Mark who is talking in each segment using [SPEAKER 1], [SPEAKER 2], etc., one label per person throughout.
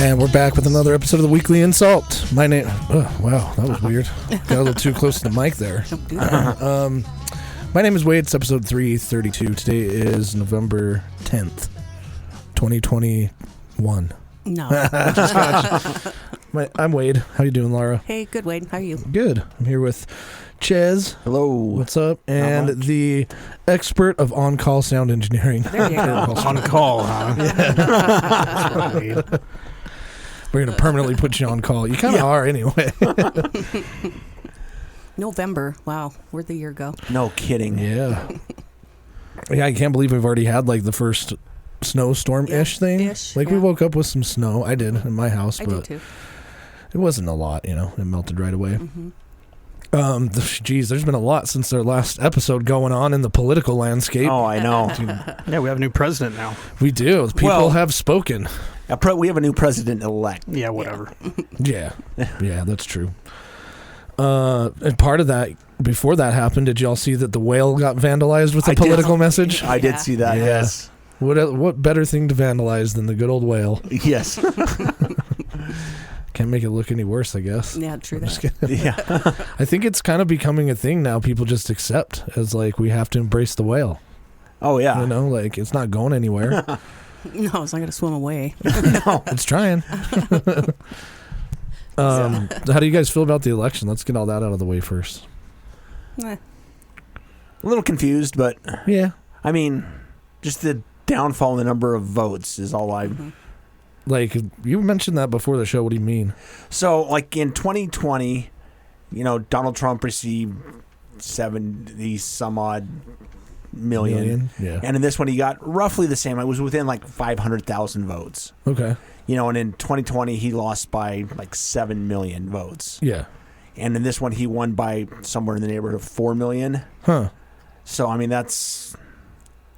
[SPEAKER 1] And we're back with another episode of the Weekly InSalt. My name... Oh, wow, that was weird. Got a little too close to the mic there. My name is Wade. It's episode 332. Today is November 10th, 2021.
[SPEAKER 2] No.
[SPEAKER 1] I'm Wade. How you doing, Laura?
[SPEAKER 2] Hey, good, Wade. How are you?
[SPEAKER 1] Good. I'm here with Ches.
[SPEAKER 3] Hello.
[SPEAKER 1] What's up? And the expert of on-call sound engineering.
[SPEAKER 2] There you go.
[SPEAKER 3] On call, huh?
[SPEAKER 1] Yeah. We're going to permanently put you on call. You kind of are anyway.
[SPEAKER 2] November. Wow. Where'd the year go?
[SPEAKER 3] No kidding.
[SPEAKER 1] Yeah. Yeah, I can't believe we've already had like the first snowstorm-ish thing. We woke up with some snow. I did in my house,
[SPEAKER 2] I
[SPEAKER 1] but
[SPEAKER 2] did too.
[SPEAKER 1] It wasn't a lot, you know. It melted right away.
[SPEAKER 2] Mm-hmm.
[SPEAKER 1] Geez, there's been a lot since our last episode going on in the political landscape.
[SPEAKER 3] Oh, I know.
[SPEAKER 4] Yeah, we have a new president now.
[SPEAKER 1] We do. People have spoken.
[SPEAKER 3] We have a new president-elect.
[SPEAKER 4] Yeah, whatever.
[SPEAKER 1] Yeah, that's true. And part of that, before that happened, did y'all see that the whale got vandalized with a political message?
[SPEAKER 3] I did see that, yes.
[SPEAKER 1] What better thing to vandalize than the good old whale?
[SPEAKER 3] Yes.
[SPEAKER 1] Can't make it look any worse, I guess.
[SPEAKER 2] Yeah, true
[SPEAKER 1] that.
[SPEAKER 3] Yeah.
[SPEAKER 1] I think it's kind of becoming a thing now. People just accept as like we have to embrace the whale.
[SPEAKER 3] Oh, yeah.
[SPEAKER 1] You know, like it's not going anywhere.
[SPEAKER 2] No, it's not going to swim away.
[SPEAKER 3] No.
[SPEAKER 1] It's trying. How do you guys feel about the election? Let's get all that out of the way first.
[SPEAKER 2] Eh.
[SPEAKER 3] A little confused, but
[SPEAKER 1] yeah.
[SPEAKER 3] I mean, just the downfall in the number of votes is all I...
[SPEAKER 2] Mm-hmm.
[SPEAKER 1] Like, you mentioned that before the show. What do you mean?
[SPEAKER 3] So, like in 2020, you know, Donald Trump received 70-some-odd million.
[SPEAKER 1] Yeah.
[SPEAKER 3] And in this one, he got roughly the same. It was within like 500,000 votes.
[SPEAKER 1] Okay.
[SPEAKER 3] You know, and in 2020, he lost by like 7 million votes.
[SPEAKER 1] Yeah.
[SPEAKER 3] And in this one, he won by somewhere in the neighborhood of 4 million.
[SPEAKER 1] Huh.
[SPEAKER 3] So, I mean, that's...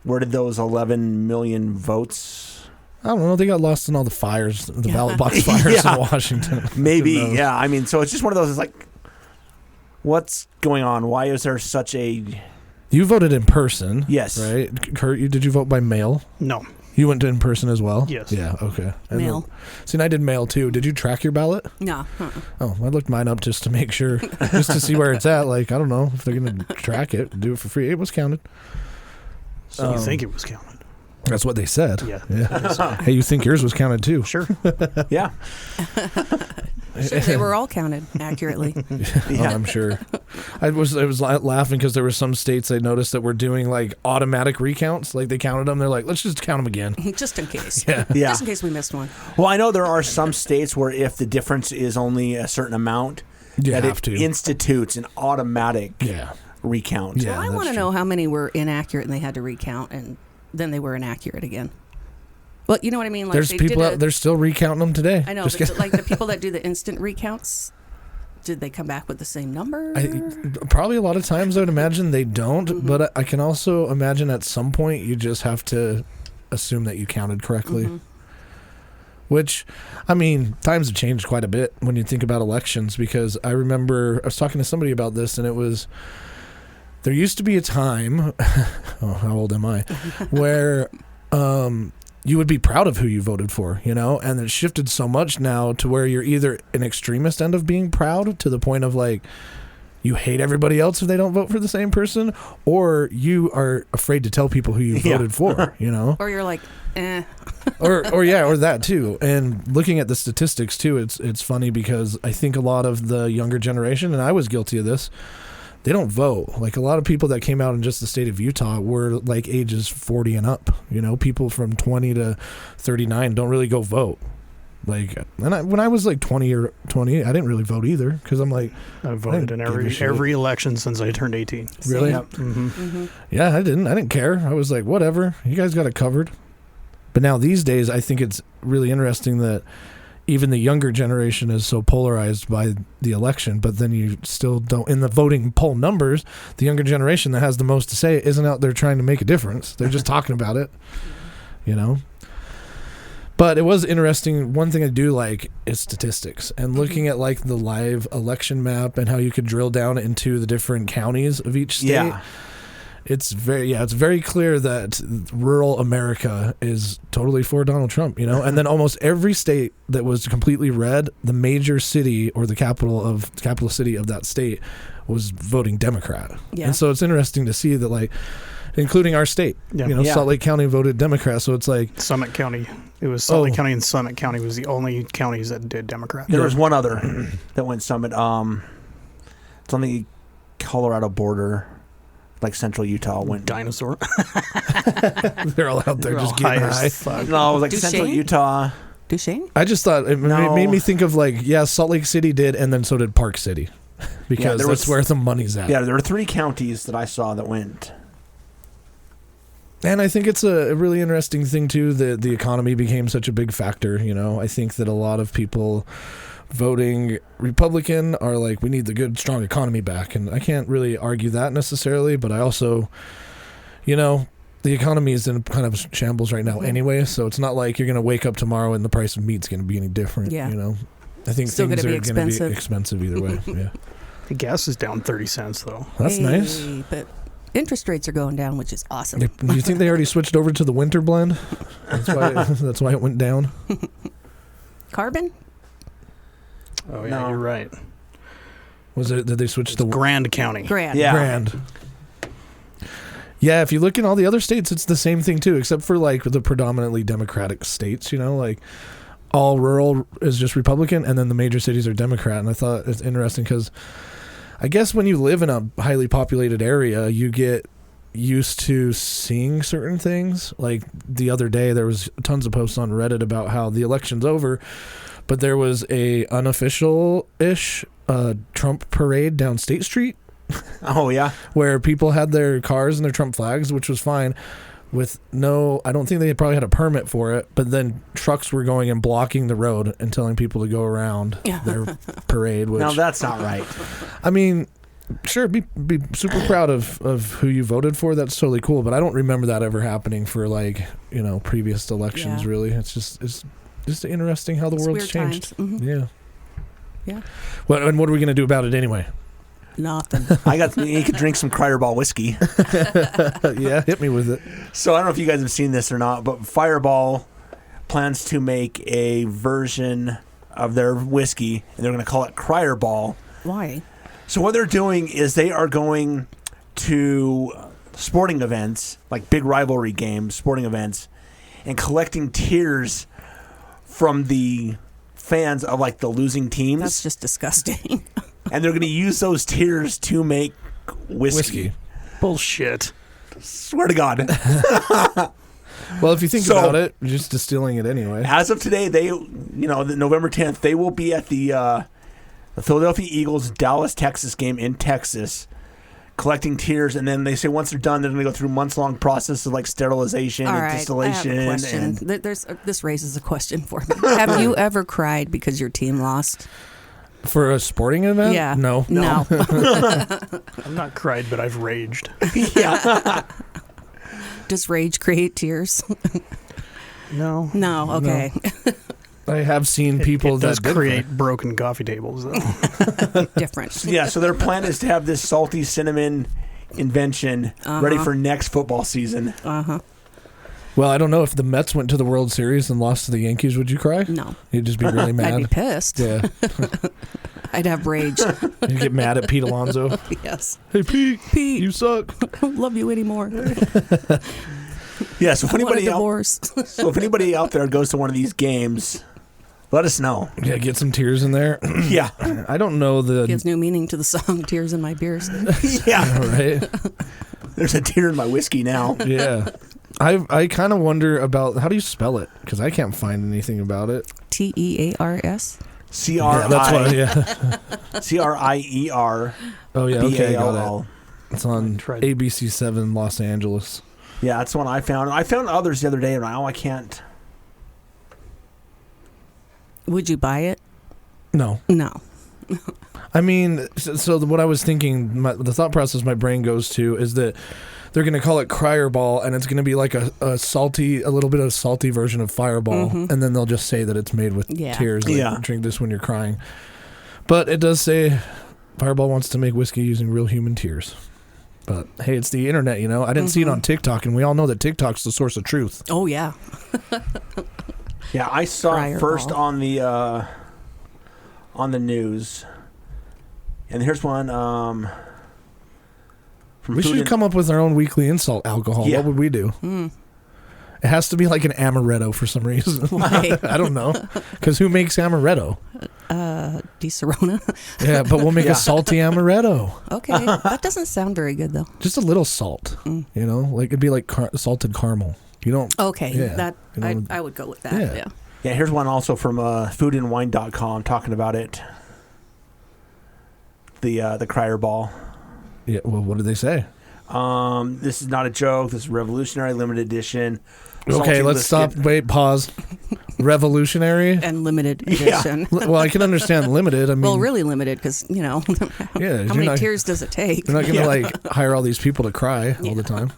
[SPEAKER 3] Where did those 11 million votes...
[SPEAKER 1] I don't know. They got lost in all the fires, the ballot box fires in Washington.
[SPEAKER 3] Maybe, yeah. I mean, so it's just one of those, it's like, what's going on? Why is there such a...
[SPEAKER 1] You voted in person.
[SPEAKER 3] Yes.
[SPEAKER 1] Right? Kurt, did you vote by mail?
[SPEAKER 4] No.
[SPEAKER 1] You went in person as well?
[SPEAKER 4] Yes.
[SPEAKER 1] Yeah, okay.
[SPEAKER 2] Mail.
[SPEAKER 1] See, and I did mail too. Did you track your ballot?
[SPEAKER 2] No.
[SPEAKER 1] Oh, I looked mine up just to make sure, just to see where it's at. Like, I don't know if they're going to track it, do it for free. It was counted.
[SPEAKER 4] So you think it was counted?
[SPEAKER 1] That's what they said.
[SPEAKER 4] Yeah.
[SPEAKER 1] Hey, you think yours was counted too?
[SPEAKER 4] Sure.
[SPEAKER 3] Yeah.
[SPEAKER 2] Sure, they were all counted accurately.
[SPEAKER 1] Yeah. Oh, I'm sure. I was laughing because there were some states I noticed that were doing like automatic recounts. Like they counted them. They're like, let's just count them again.
[SPEAKER 2] Just in case.
[SPEAKER 1] Yeah.
[SPEAKER 2] Just in case we missed one.
[SPEAKER 3] Well, I know there are some states where if the difference is only a certain amount, that it institutes an automatic recount.
[SPEAKER 1] Yeah,
[SPEAKER 2] well, I want to know how many were inaccurate and they had to recount, and then they were inaccurate again. Well, you know what I mean? Like
[SPEAKER 1] there's people out there still recounting them today.
[SPEAKER 2] I know, but like the people that do the instant recounts, did they come back with the same number?
[SPEAKER 1] Probably a lot of times I would imagine they don't, but I can also imagine at some point you just have to assume that you counted correctly. Mm-hmm. Which, I mean, times have changed quite a bit when you think about elections, because I remember I was talking to somebody about this, and it was... There used to be a time, oh, how old am I, where you would be proud of who you voted for, you know, and it shifted so much now to where you're either an extremist end of being proud to the point of like you hate everybody else if they don't vote for the same person, or you are afraid to tell people who you voted for, you know,
[SPEAKER 2] or you're like, eh,
[SPEAKER 1] or that too. And looking at the statistics too, it's funny because I think a lot of the younger generation, and I was guilty of this, they don't vote. Like a lot of people that came out in just the state of Utah were like ages 40 and up. You know, people from 20 to 39 don't really go vote. Like, when I was like 20 or 28, I didn't really vote either because I'm like,
[SPEAKER 4] I voted in every election since I turned 18.
[SPEAKER 1] Really?
[SPEAKER 3] Yep.
[SPEAKER 4] Mm-hmm.
[SPEAKER 2] Mm-hmm.
[SPEAKER 1] Yeah, I didn't care. I was like, whatever. You guys got it covered. But now these days, I think it's really interesting that even the younger generation is so polarized by the election, but then you still don't, in the voting poll numbers, the younger generation that has the most to say isn't out there trying to make a difference. They're just talking about it, you know? But it was interesting. One thing I do like is statistics and looking at like the live election map and how you could drill down into the different counties of each state.
[SPEAKER 3] Yeah.
[SPEAKER 1] it's very clear that rural America is totally for Donald Trump, and then almost every state that was completely red, the major city or the capital city of that state was voting Democrat. Yeah. And so it's interesting to see that, like, including our state, Salt Lake County voted Democrat. So it's like
[SPEAKER 4] Summit County. It was Salt Lake County and Summit County was the only counties that did Democrat.
[SPEAKER 3] There was one other that went Summit. It's on the Colorado border. Like central Utah went
[SPEAKER 4] dinosaur.
[SPEAKER 1] They're all out there just getting high.
[SPEAKER 3] No, it was like central Utah.
[SPEAKER 2] Duchesne?
[SPEAKER 1] I just thought it made me think of Salt Lake City did, and then so did Park City, because that's where the money's at.
[SPEAKER 3] Yeah, there were 3 counties that I saw that went.
[SPEAKER 1] And I think it's a really interesting thing too that the economy became such a big factor. I think that a lot of people voting Republican are like, we need the good, strong economy back. And I can't really argue that necessarily, but I also, the economy is in kind of shambles right now anyway, so it's not like you're going to wake up tomorrow and the price of meat's going to be any different, I think
[SPEAKER 2] still
[SPEAKER 1] things are going to be
[SPEAKER 2] expensive
[SPEAKER 1] either way, yeah.
[SPEAKER 4] The gas is down 30 cents, though.
[SPEAKER 1] That's nice.
[SPEAKER 2] But interest rates are going down, which is awesome.
[SPEAKER 1] Do you think they already switched over to the winter blend? That's why it went down?
[SPEAKER 2] Carbon?
[SPEAKER 4] Oh, yeah, you're right.
[SPEAKER 1] Did they switch to
[SPEAKER 4] Grand County?
[SPEAKER 2] Grand.
[SPEAKER 3] Yeah.
[SPEAKER 1] Grand. Yeah, if you look in all the other states, it's the same thing too, except for the predominantly Democratic states, all rural is just Republican, and then the major cities are Democrat. And I thought it's interesting because I guess when you live in a highly populated area, you get used to seeing certain things. Like the other day, there was tons of posts on Reddit about how the election's over, but there was a unofficial-ish Trump parade down State Street.
[SPEAKER 3] Oh, yeah.
[SPEAKER 1] Where people had their cars and their Trump flags, which was fine. I don't think they probably had a permit for it, but then trucks were going and blocking the road and telling people to go around their parade. Which,
[SPEAKER 3] now, that's not right.
[SPEAKER 1] I mean, sure, be super proud of who you voted for. That's totally cool, but I don't remember that ever happening for previous elections, really. It's just interesting how the world's changed.
[SPEAKER 2] Mm-hmm.
[SPEAKER 1] Yeah.
[SPEAKER 2] Yeah.
[SPEAKER 1] What are we going to do about it anyway?
[SPEAKER 2] Nothing.
[SPEAKER 3] You could drink some Fireball whiskey.
[SPEAKER 1] Yeah, hit me with it.
[SPEAKER 3] So I don't know if you guys have seen this or not, but Fireball plans to make a version of their whiskey, and they're going to call it Cryerball.
[SPEAKER 2] Why?
[SPEAKER 3] So what they're doing is they are going to sporting events, like big rivalry games, sporting events, and collecting tears from the fans of the losing teams.
[SPEAKER 2] That's just disgusting.
[SPEAKER 3] And they're going to use those tears to make whiskey.
[SPEAKER 4] Bullshit.
[SPEAKER 3] Swear to God.
[SPEAKER 1] Well, if you think about it, you're just distilling it anyway.
[SPEAKER 3] As of today, the November 10th, they will be at the Philadelphia Eagles Dallas, Texas game in Texas, collecting tears, and then they say once they're done, they're going to go through months-long process of sterilization and distillation.
[SPEAKER 2] I have a question. This raises a question for me. Have you ever cried because your team lost?
[SPEAKER 1] For a sporting event?
[SPEAKER 2] Yeah.
[SPEAKER 1] No.
[SPEAKER 4] I'm not cried, but I've raged.
[SPEAKER 3] Yeah.
[SPEAKER 2] Does rage create tears?
[SPEAKER 4] No.
[SPEAKER 2] No. Okay.
[SPEAKER 1] No. I have seen people
[SPEAKER 4] that does create broken coffee tables, though.
[SPEAKER 2] Different.
[SPEAKER 3] Yeah. So their plan is to have this salty cinnamon invention ready for next football season.
[SPEAKER 1] Well, I don't know if the Mets went to the World Series and lost to the Yankees. Would you cry?
[SPEAKER 2] No.
[SPEAKER 1] You'd just be really mad.
[SPEAKER 2] I'd be pissed.
[SPEAKER 1] Yeah.
[SPEAKER 2] I'd have rage.
[SPEAKER 1] You'd get mad at Pete Alonso.
[SPEAKER 2] Yes.
[SPEAKER 1] Hey, Pete, you suck.
[SPEAKER 2] I don't love you anymore.
[SPEAKER 3] Yeah. So if anybody out there goes to one of these games, let us know.
[SPEAKER 1] Yeah, get some tears in there.
[SPEAKER 3] Yeah.
[SPEAKER 1] I don't know
[SPEAKER 2] gives new meaning to the song "Tears in My Beers."
[SPEAKER 3] Yeah.
[SPEAKER 1] All right.
[SPEAKER 3] There's a tear in my whiskey now.
[SPEAKER 1] Yeah. I kind of wonder about how do you spell it, because I can't find anything about it.
[SPEAKER 2] TEARS.
[SPEAKER 3] C-R-I.
[SPEAKER 1] That's what. Yeah.
[SPEAKER 3] C-R-I-E-R.
[SPEAKER 1] Oh yeah. Okay, got
[SPEAKER 3] B-A-L-L.
[SPEAKER 1] it. It's on ABC7 Los Angeles.
[SPEAKER 3] Yeah, that's the one I found. I found others the other day, and I can't.
[SPEAKER 2] Would you buy it?
[SPEAKER 1] No.
[SPEAKER 2] No.
[SPEAKER 1] I mean, so what I was thinking, the thought process my brain goes to is that they're going to call it Cryerball, and it's going to be like a little bit of a salty version of Fireball, and then they'll just say that it's made with tears. Drink this when you're crying. But it does say Fireball wants to make whiskey using real human tears. But hey, it's the internet, you know. I didn't see it on TikTok, and we all know that TikTok's the source of truth.
[SPEAKER 2] Oh yeah.
[SPEAKER 3] Yeah, I saw it first
[SPEAKER 2] Fireball.
[SPEAKER 3] on the news. And here's one from
[SPEAKER 1] We should come up with our own weekly insult alcohol.
[SPEAKER 3] Yeah.
[SPEAKER 1] What would we do? It has to be like an amaretto for some reason.
[SPEAKER 2] Why?
[SPEAKER 1] I don't know. Because who makes amaretto?
[SPEAKER 2] Di Serona.
[SPEAKER 1] Yeah, but we'll make a salty amaretto.
[SPEAKER 2] Okay, that doesn't sound very good though.
[SPEAKER 1] Just a little salt. You know, like it'd be like salted caramel. You don't.
[SPEAKER 2] Okay,
[SPEAKER 1] Yeah,
[SPEAKER 2] that
[SPEAKER 1] you know,
[SPEAKER 2] I would go with that.
[SPEAKER 1] yeah.
[SPEAKER 2] Yeah.
[SPEAKER 3] Yeah, here's one also from foodandwine.com talking about it. The Crier Ball.
[SPEAKER 1] Yeah. Well, what did they say?
[SPEAKER 3] This is not a joke. This is revolutionary limited edition.
[SPEAKER 1] Okay,
[SPEAKER 3] Salty
[SPEAKER 1] let's stop.
[SPEAKER 3] biscuit.
[SPEAKER 1] Wait, pause. Revolutionary.
[SPEAKER 2] And limited edition.
[SPEAKER 1] Well, I can understand limited. I mean,
[SPEAKER 2] Well, really limited because
[SPEAKER 1] Yeah,
[SPEAKER 2] how
[SPEAKER 1] you're
[SPEAKER 2] many
[SPEAKER 1] not-
[SPEAKER 2] tears does it take?
[SPEAKER 1] You're not going to like hire all these people to cry all the time.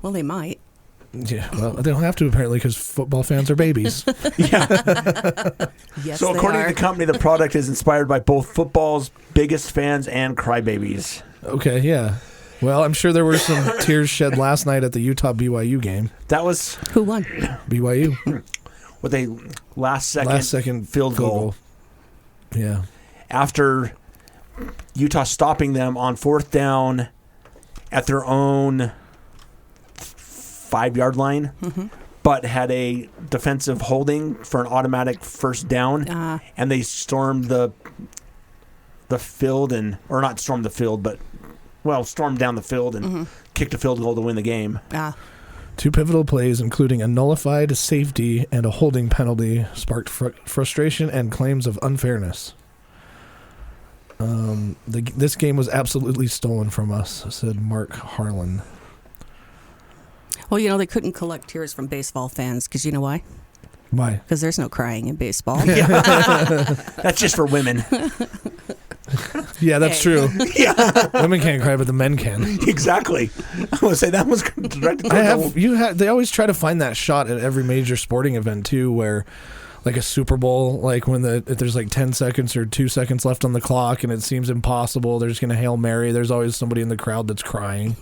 [SPEAKER 2] Well, they might.
[SPEAKER 1] Yeah, well, they don't have to apparently because football fans are babies.
[SPEAKER 3] Yeah.
[SPEAKER 2] Yes,
[SPEAKER 3] So
[SPEAKER 2] they
[SPEAKER 3] according
[SPEAKER 2] are.
[SPEAKER 3] to the company, the product is inspired by both football's biggest fans and crybabies.
[SPEAKER 1] Okay, yeah. Well, I'm sure there were some tears shed last night at the Utah BYU game.
[SPEAKER 3] That was
[SPEAKER 2] Who won?
[SPEAKER 1] BYU
[SPEAKER 3] with a last second
[SPEAKER 1] field goal. Yeah.
[SPEAKER 3] after Utah stopping them on 4th down at their own 5-yard line, but had a defensive holding for an automatic first down, and they stormed the field or not stormed the field, but stormed down the field and kicked a field goal to win the game.
[SPEAKER 1] Two pivotal plays, including a nullified safety and a holding penalty, sparked frustration and claims of unfairness. This game was absolutely stolen from us, said Mark Harlan.
[SPEAKER 2] Well, they couldn't collect tears from baseball fans because you know why?
[SPEAKER 1] Why?
[SPEAKER 2] Because there's no crying in baseball.
[SPEAKER 3] That's just for women.
[SPEAKER 1] Yeah, that's
[SPEAKER 2] Hey.
[SPEAKER 1] true.
[SPEAKER 3] Yeah,
[SPEAKER 1] Women can't cry, but the men can.
[SPEAKER 3] exactly. I want to say that was directed to
[SPEAKER 1] They always try to find that shot at every major sporting event too, where like a Super Bowl, like when if there's like 10 seconds or 2 seconds left on the clock and it seems impossible, they're just gonna Hail Mary. There's always somebody in the crowd that's crying,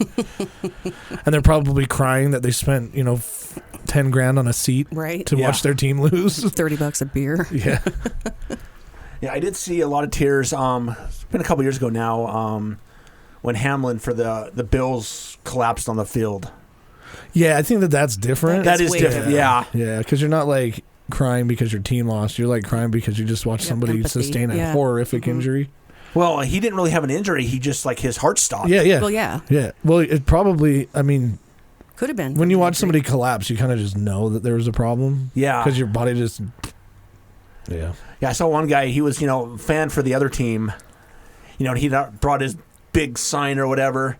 [SPEAKER 1] and they're probably crying that they spent $10,000 on a seat
[SPEAKER 2] Right.
[SPEAKER 1] to watch their team lose.
[SPEAKER 2] $30 a beer.
[SPEAKER 1] Yeah.
[SPEAKER 3] Yeah, I did see a lot of tears. It's been a couple years ago now. When Hamlin for the Bills collapsed on the field.
[SPEAKER 1] Yeah, I think that's different.
[SPEAKER 3] That is different. Yeah.
[SPEAKER 1] Yeah, because you're not like crying because your team lost. You're like crying because you just watched somebody
[SPEAKER 2] empathy.
[SPEAKER 1] sustain a
[SPEAKER 2] Yeah.
[SPEAKER 1] horrific injury.
[SPEAKER 3] Well, he didn't really have an injury. He just his heart stopped.
[SPEAKER 1] Yeah, yeah.
[SPEAKER 2] Well, yeah.
[SPEAKER 1] Yeah. Well, it probably, I mean,
[SPEAKER 2] Could have been.
[SPEAKER 1] when you watch somebody collapse, you kind of just know that there was a problem.
[SPEAKER 3] Yeah.
[SPEAKER 1] Because your body just, yeah.
[SPEAKER 3] Yeah, I saw one guy. He was fan for the other team. And he brought his big sign or whatever.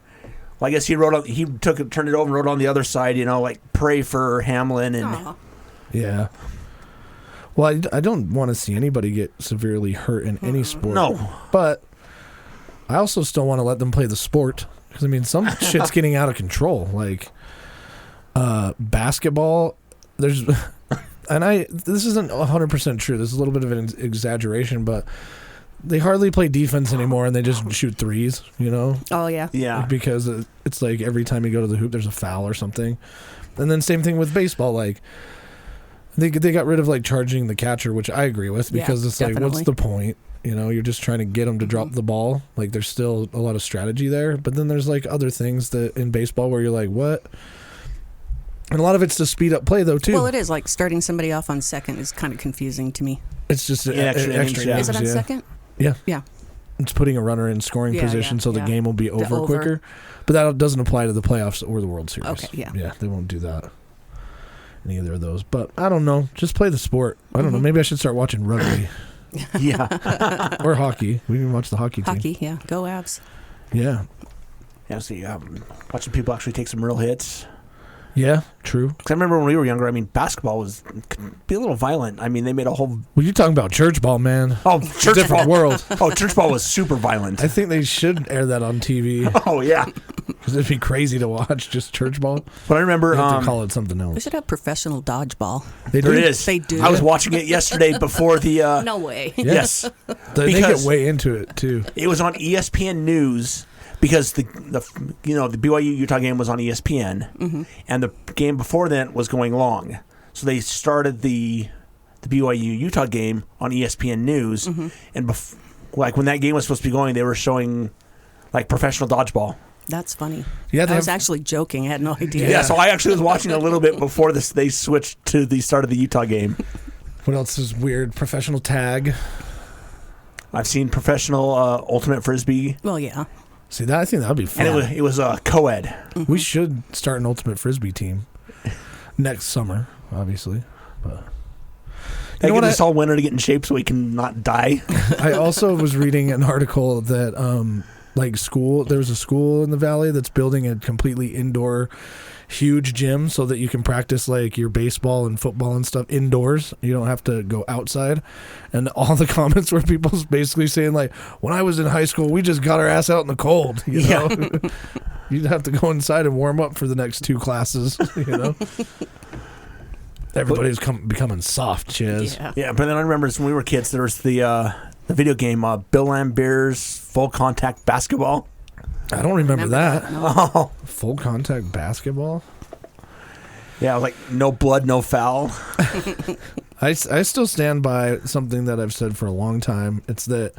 [SPEAKER 3] Well, I guess he turned it over and wrote on the other side. Pray for Hamlin and.
[SPEAKER 2] Aw.
[SPEAKER 1] Yeah. Well, I don't want to see anybody get severely hurt in any sport.
[SPEAKER 3] No.
[SPEAKER 1] But I also still want to let them play the sport. Because, I mean, some shit's getting out of control. Like, basketball, there's... And this isn't 100% true. This is a little bit of an exaggeration, but they hardly play defense anymore, and they just shoot threes,
[SPEAKER 2] Oh, yeah.
[SPEAKER 3] Yeah.
[SPEAKER 1] because it's like every time you go to the hoop, there's a foul or something. And then same thing with baseball. Like, they got rid of, like, charging the catcher, which I agree with, because it's like, what's the point? You're just trying to get them to drop the ball. Like, there's still a lot of strategy there. But then there's, like, other things that in baseball where you're like, what? And a lot of it's to speed up play, though, too.
[SPEAKER 2] Well, it is. Like, starting somebody off on second is kind of confusing to me.
[SPEAKER 1] It's just
[SPEAKER 3] extra innings, yeah.
[SPEAKER 2] Is it on
[SPEAKER 1] yeah.
[SPEAKER 2] second?
[SPEAKER 1] Yeah.
[SPEAKER 2] Yeah.
[SPEAKER 1] It's putting a runner in scoring
[SPEAKER 2] Yeah,
[SPEAKER 1] position
[SPEAKER 2] yeah,
[SPEAKER 1] so the
[SPEAKER 2] yeah.
[SPEAKER 1] game will be over
[SPEAKER 2] over.
[SPEAKER 1] quicker. But that doesn't apply to the playoffs or the World Series.
[SPEAKER 2] Okay, yeah.
[SPEAKER 1] Yeah, they won't do that in either of those. But I don't know. Just play the sport. I don't know. Maybe I should start watching rugby
[SPEAKER 3] Yeah.
[SPEAKER 1] or hockey. We can watch the hockey team.
[SPEAKER 2] Hockey, yeah. Go Avs.
[SPEAKER 1] Yeah.
[SPEAKER 3] Yeah. See, watching people actually take some real hits.
[SPEAKER 1] Yeah, true.
[SPEAKER 3] Because I remember when we were younger, basketball could be a little violent. They made a whole...
[SPEAKER 1] Well, you're talking about church ball, man.
[SPEAKER 3] Oh,
[SPEAKER 1] It's a
[SPEAKER 3] church
[SPEAKER 1] different
[SPEAKER 3] ball.
[SPEAKER 1] world.
[SPEAKER 3] Oh, church ball was super violent.
[SPEAKER 1] I think they should air that on TV
[SPEAKER 3] Oh, yeah.
[SPEAKER 1] because it'd be crazy to watch just church ball.
[SPEAKER 3] But I remember...
[SPEAKER 1] They have to call it something
[SPEAKER 2] We
[SPEAKER 1] else.
[SPEAKER 2] should have professional dodgeball.
[SPEAKER 1] They
[SPEAKER 3] There
[SPEAKER 1] do.
[SPEAKER 3] is.
[SPEAKER 2] They do.
[SPEAKER 3] I was watching it yesterday before the...
[SPEAKER 2] No way.
[SPEAKER 1] Yeah.
[SPEAKER 3] Yes.
[SPEAKER 1] They get
[SPEAKER 3] Because-
[SPEAKER 1] way into it, too.
[SPEAKER 3] It was on ESPN News. because the BYU Utah game was on ESPN, and the game before then was going long, so they started the BYU Utah game on ESPN News, and like when that game was supposed to be going, they were showing like professional dodgeball.
[SPEAKER 2] That's funny.
[SPEAKER 1] Yeah,
[SPEAKER 2] I was actually joking. I had no idea.
[SPEAKER 3] Yeah, so I actually was watching a little bit before they switched to the start of the Utah game.
[SPEAKER 1] What else is weird? Professional tag.
[SPEAKER 3] I've seen professional ultimate frisbee.
[SPEAKER 2] Well, yeah.
[SPEAKER 1] See, that I think that would be fun.
[SPEAKER 3] And it was co-ed.
[SPEAKER 1] We should start an ultimate frisbee team next summer, obviously. But
[SPEAKER 3] I get this all winter to get in shape so we can not die.
[SPEAKER 1] I also was reading an article that there's a school in the valley that's building a completely indoor huge gym so that you can practice like your baseball and football and stuff indoors. You don't have to go outside. And all the comments were people basically saying like, when I was in high school, we just got our ass out in the cold. You know, you'd have to go inside and warm up for the next 2 classes. You know, everybody's becoming soft, Chiz.
[SPEAKER 3] Yeah, but then I remember when we were kids, there was the video game Bill Lambert's Full Contact Basketball.
[SPEAKER 1] I don't remember that.
[SPEAKER 2] No.
[SPEAKER 3] Oh,
[SPEAKER 1] Full contact basketball?
[SPEAKER 3] yeah, like no blood, no foul.
[SPEAKER 1] I still stand by something that I've said for a long time. It's that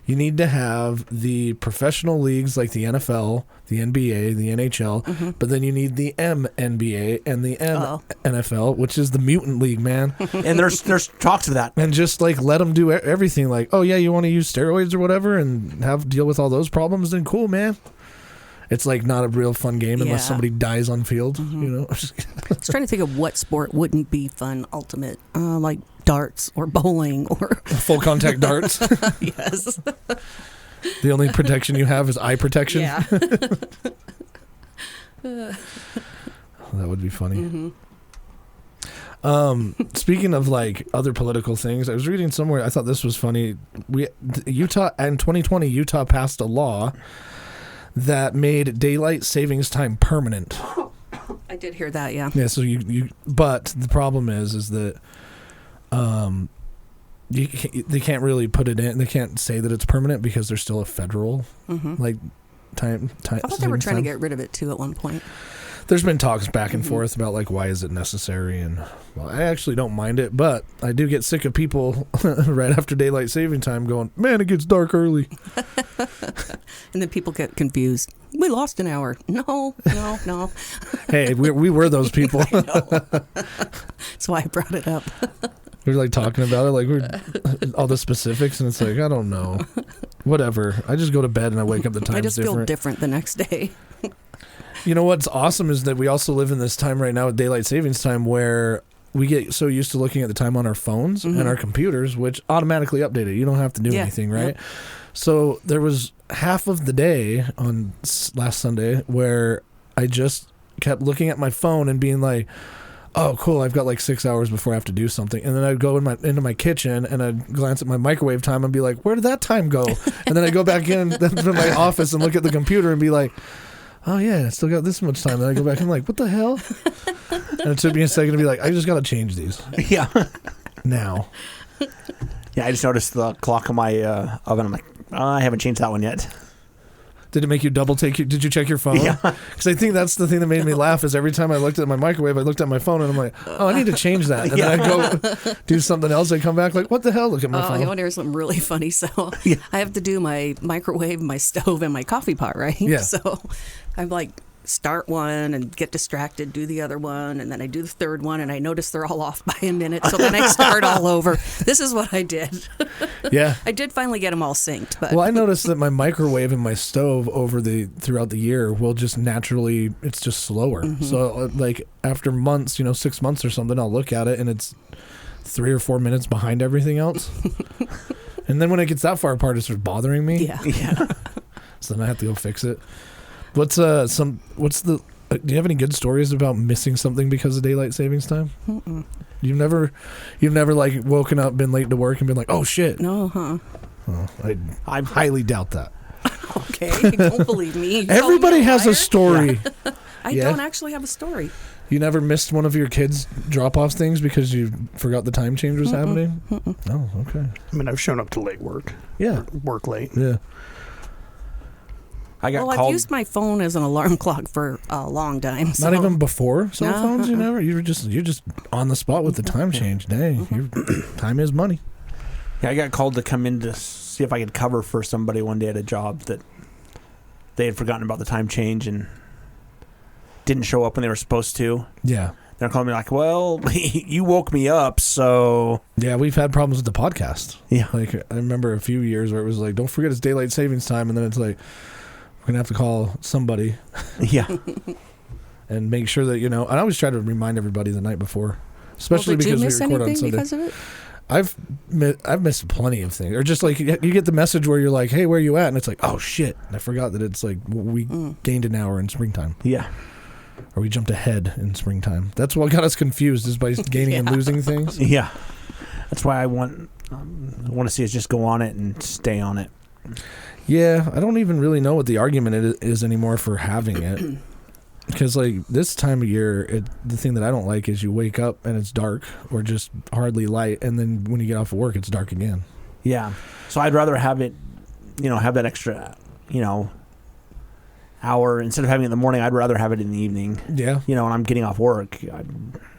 [SPEAKER 1] you need to have the professional leagues like the NFL, the NBA, the NHL, but then you need the MNBA and the NFL, which is the mutant league, man.
[SPEAKER 3] And there's talks of that.
[SPEAKER 1] And just like let them do everything. Like, oh yeah, you want to use steroids or whatever and deal with all those problems? Then cool, man. It's like not a real fun game unless somebody dies on field. You know.
[SPEAKER 2] I was trying to think of what sport wouldn't be fun. Ultimate, like darts or bowling or
[SPEAKER 1] full contact darts.
[SPEAKER 2] Yes.
[SPEAKER 1] The only protection you have is eye protection.
[SPEAKER 2] Yeah.
[SPEAKER 1] That would be funny. Speaking of like other political things, I was reading somewhere. I thought this was funny. Utah in 2020, Utah passed a law that made daylight savings time permanent.
[SPEAKER 2] I did hear that. Yeah.
[SPEAKER 1] Yeah. So but the problem is that they can't really put it in. They can't say that it's permanent because there's still a federal like time.
[SPEAKER 2] I thought they were trying to get rid of it too at one point.
[SPEAKER 1] There's been talks back and forth about like why is it necessary, and well, I actually don't mind it, but I do get sick of people right after daylight saving time going, man, it gets dark early.
[SPEAKER 2] And then people get confused. We lost an hour. No.
[SPEAKER 1] Hey, we were those people.
[SPEAKER 2] I know. That's why I brought it up.
[SPEAKER 1] We're like talking about it, like we're all the specifics, and it's like I don't know, whatever. I just go to bed and I wake up. The time's
[SPEAKER 2] I just feel different the next day.
[SPEAKER 1] You know what's awesome is that we also live in this time right now with daylight savings time where we get so used to looking at the time on our phones and our computers, which automatically update it. You don't have to do anything, right? Yep. So there was half of the day on last Sunday where I just kept looking at my phone and being like, oh, cool, I've got like 6 hours before I have to do something. And then I'd go into my kitchen and I'd glance at my microwave time and be like, where did that time go? And then I'd go back into my office and look at the computer and be like, oh yeah, I still got this much time. Then I go back and I'm like, what the hell? And it took me a second to be like, I just got to change these.
[SPEAKER 3] Yeah.
[SPEAKER 1] Now.
[SPEAKER 3] Yeah, I just noticed the clock on my oven. I'm like, I haven't changed that one yet.
[SPEAKER 1] Did it make you double take? Did you check your phone?
[SPEAKER 3] Yeah.
[SPEAKER 1] Because I think that's the thing that made me laugh is every time I looked at my microwave, I looked at my phone and I'm like, oh, I need to change that. And then I go do something else. I come back like, what the hell? Look at my phone.
[SPEAKER 2] You want to hear something really funny? So I have to do my microwave, my stove, and my coffee pot, right?
[SPEAKER 1] Yeah.
[SPEAKER 2] So I'm like, start one and get distracted, do the other one, and then I do the third one, and I notice they're all off by a minute, so then I start all over. This is what I did.
[SPEAKER 1] Yeah.
[SPEAKER 2] I did finally get them all synced. But.
[SPEAKER 1] Well, I noticed that my microwave and my stove throughout the year will just naturally, it's just slower. So like after months, 6 months or something, I'll look at it and it's 3 or 4 minutes behind everything else. And then when it gets that far apart, it starts bothering me.
[SPEAKER 2] Yeah.
[SPEAKER 1] So then I have to go fix it. Do you have any good stories about missing something because of daylight savings time?
[SPEAKER 2] Mm-mm.
[SPEAKER 1] You've never like woken up, been late to work, and been like, oh shit.
[SPEAKER 2] No, huh?
[SPEAKER 1] Oh, I highly doubt that.
[SPEAKER 2] Okay, don't believe me.
[SPEAKER 1] Everybody has a story.
[SPEAKER 2] Yeah. I don't actually have a story.
[SPEAKER 1] You never missed one of your kids' drop-off things because you forgot the time change was happening? Oh, okay.
[SPEAKER 4] I mean, I've shown up to late work.
[SPEAKER 1] Yeah.
[SPEAKER 4] Work late.
[SPEAKER 1] Yeah.
[SPEAKER 3] I got
[SPEAKER 2] I've
[SPEAKER 3] called.
[SPEAKER 2] used my phone as an alarm clock for a long time. So.
[SPEAKER 1] Not even before cell
[SPEAKER 2] No,
[SPEAKER 1] phones. You never. You're just on the spot with the time change. Dang, time is money.
[SPEAKER 3] Yeah, I got called to come in to see if I could cover for somebody one day at a job that they had forgotten about the time change and didn't show up when they were supposed to.
[SPEAKER 1] Yeah.
[SPEAKER 3] They're calling me like, well, you woke me up, so...
[SPEAKER 1] Yeah, we've had problems with the podcast.
[SPEAKER 3] Yeah.
[SPEAKER 1] Like, I remember a few years where it was like, don't forget it's daylight savings time, and then it's like, we're going to have to call somebody
[SPEAKER 3] Yeah.
[SPEAKER 1] and make sure that, and I always try to remind everybody the night before, especially
[SPEAKER 2] did you
[SPEAKER 1] because
[SPEAKER 2] miss
[SPEAKER 1] we record on
[SPEAKER 2] anything
[SPEAKER 1] Sunday.
[SPEAKER 2] because of it?
[SPEAKER 1] I've missed plenty of things. Or just like, you get the message where you're like, hey, where are you at? And it's like, oh, shit. And I forgot that it's like, we gained an hour in springtime.
[SPEAKER 3] Yeah.
[SPEAKER 1] Or we jumped ahead in springtime. That's what got us confused, is by gaining and losing things.
[SPEAKER 3] Yeah. That's why I want to see us just go on it and stay on it.
[SPEAKER 1] Yeah, I don't even really know what the argument is anymore for having it. Because, like, this time of year, the thing that I don't like is you wake up and it's dark or just hardly light, and then when you get off of work, it's dark again.
[SPEAKER 3] Yeah. So I'd rather have it, have that extra, hour. Instead of having it in the morning, I'd rather have it in the evening.
[SPEAKER 1] Yeah.
[SPEAKER 3] When I'm getting off work. I'd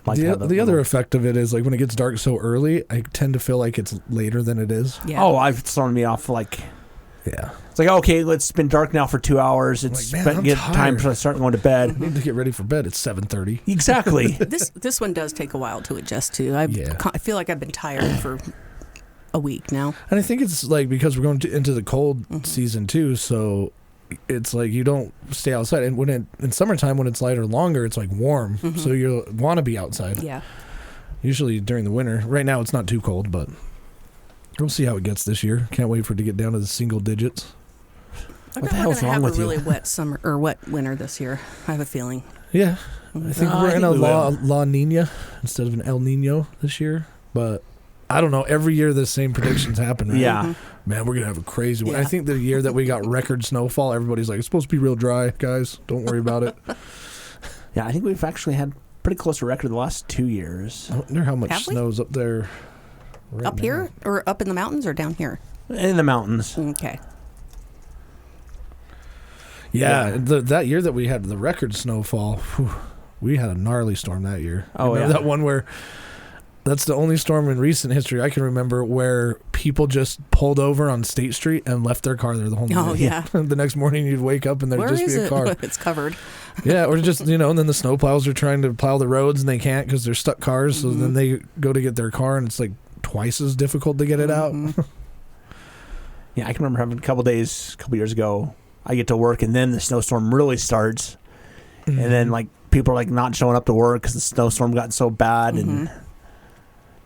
[SPEAKER 3] like to have
[SPEAKER 1] The other effect of it is, like, when it gets dark so early, I tend to feel like it's later than it is.
[SPEAKER 2] Yeah.
[SPEAKER 3] Oh, I've thrown me off, like...
[SPEAKER 1] Yeah.
[SPEAKER 3] It's like, okay, it's been dark now for 2 hours. It's
[SPEAKER 1] like, man, I'm
[SPEAKER 3] get time
[SPEAKER 1] tired.
[SPEAKER 3] to start going to bed.
[SPEAKER 1] I need to get ready for bed. It's 7:30.
[SPEAKER 3] Exactly.
[SPEAKER 2] This one does take a while to adjust to. I feel like I've been tired for a week now.
[SPEAKER 1] And I think it's like because we're going into the cold season too, so it's like you don't stay outside. And in summertime, when it's lighter longer, it's like warm, so you want to be outside.
[SPEAKER 2] Yeah.
[SPEAKER 1] Usually during the winter. Right now, it's not too cold, but we'll see how it gets this year. Can't wait for it to get down to the single digits.
[SPEAKER 3] What the hell's wrong with you?
[SPEAKER 2] We're going to have a really wet summer or wet winter this year. I have a feeling.
[SPEAKER 1] Yeah, I think we're in a La Nina instead of an El Nino this year, but I don't know. Every year the same predictions happen, right?
[SPEAKER 3] Yeah.
[SPEAKER 1] Man, we're going to have a crazy one.
[SPEAKER 2] Yeah.
[SPEAKER 1] I think the year that we got record snowfall, everybody's like, it's supposed to be real dry, guys. Don't worry about it.
[SPEAKER 3] Yeah, I think we've actually had pretty close to record the last 2 years.
[SPEAKER 1] I wonder how much
[SPEAKER 2] Have we?
[SPEAKER 1] snow's up there right
[SPEAKER 2] Up
[SPEAKER 1] now.
[SPEAKER 2] here or up in the mountains or down here?
[SPEAKER 3] In the mountains.
[SPEAKER 2] Okay.
[SPEAKER 1] Yeah, that year that we had the record snowfall, we had a gnarly storm that year.
[SPEAKER 3] Oh,
[SPEAKER 1] Remember
[SPEAKER 3] yeah.
[SPEAKER 1] that one where... That's the only storm in recent history I can remember where people just pulled over on State Street and left their car there the whole
[SPEAKER 2] Oh,
[SPEAKER 1] day.
[SPEAKER 2] yeah.
[SPEAKER 1] The next morning you'd wake up and there'd
[SPEAKER 2] Where
[SPEAKER 1] just
[SPEAKER 2] is
[SPEAKER 1] be a
[SPEAKER 2] it?
[SPEAKER 1] car.
[SPEAKER 2] It's covered.
[SPEAKER 1] Yeah, or just, and then the snowplows are trying to plow the roads and they can't because they're stuck cars. So then they go to get their car and it's like twice as difficult to get it out.
[SPEAKER 3] Yeah, I can remember having a couple years ago, I get to work and then the snowstorm really starts. And then, like, people are, like, not showing up to work because the snowstorm got so bad and...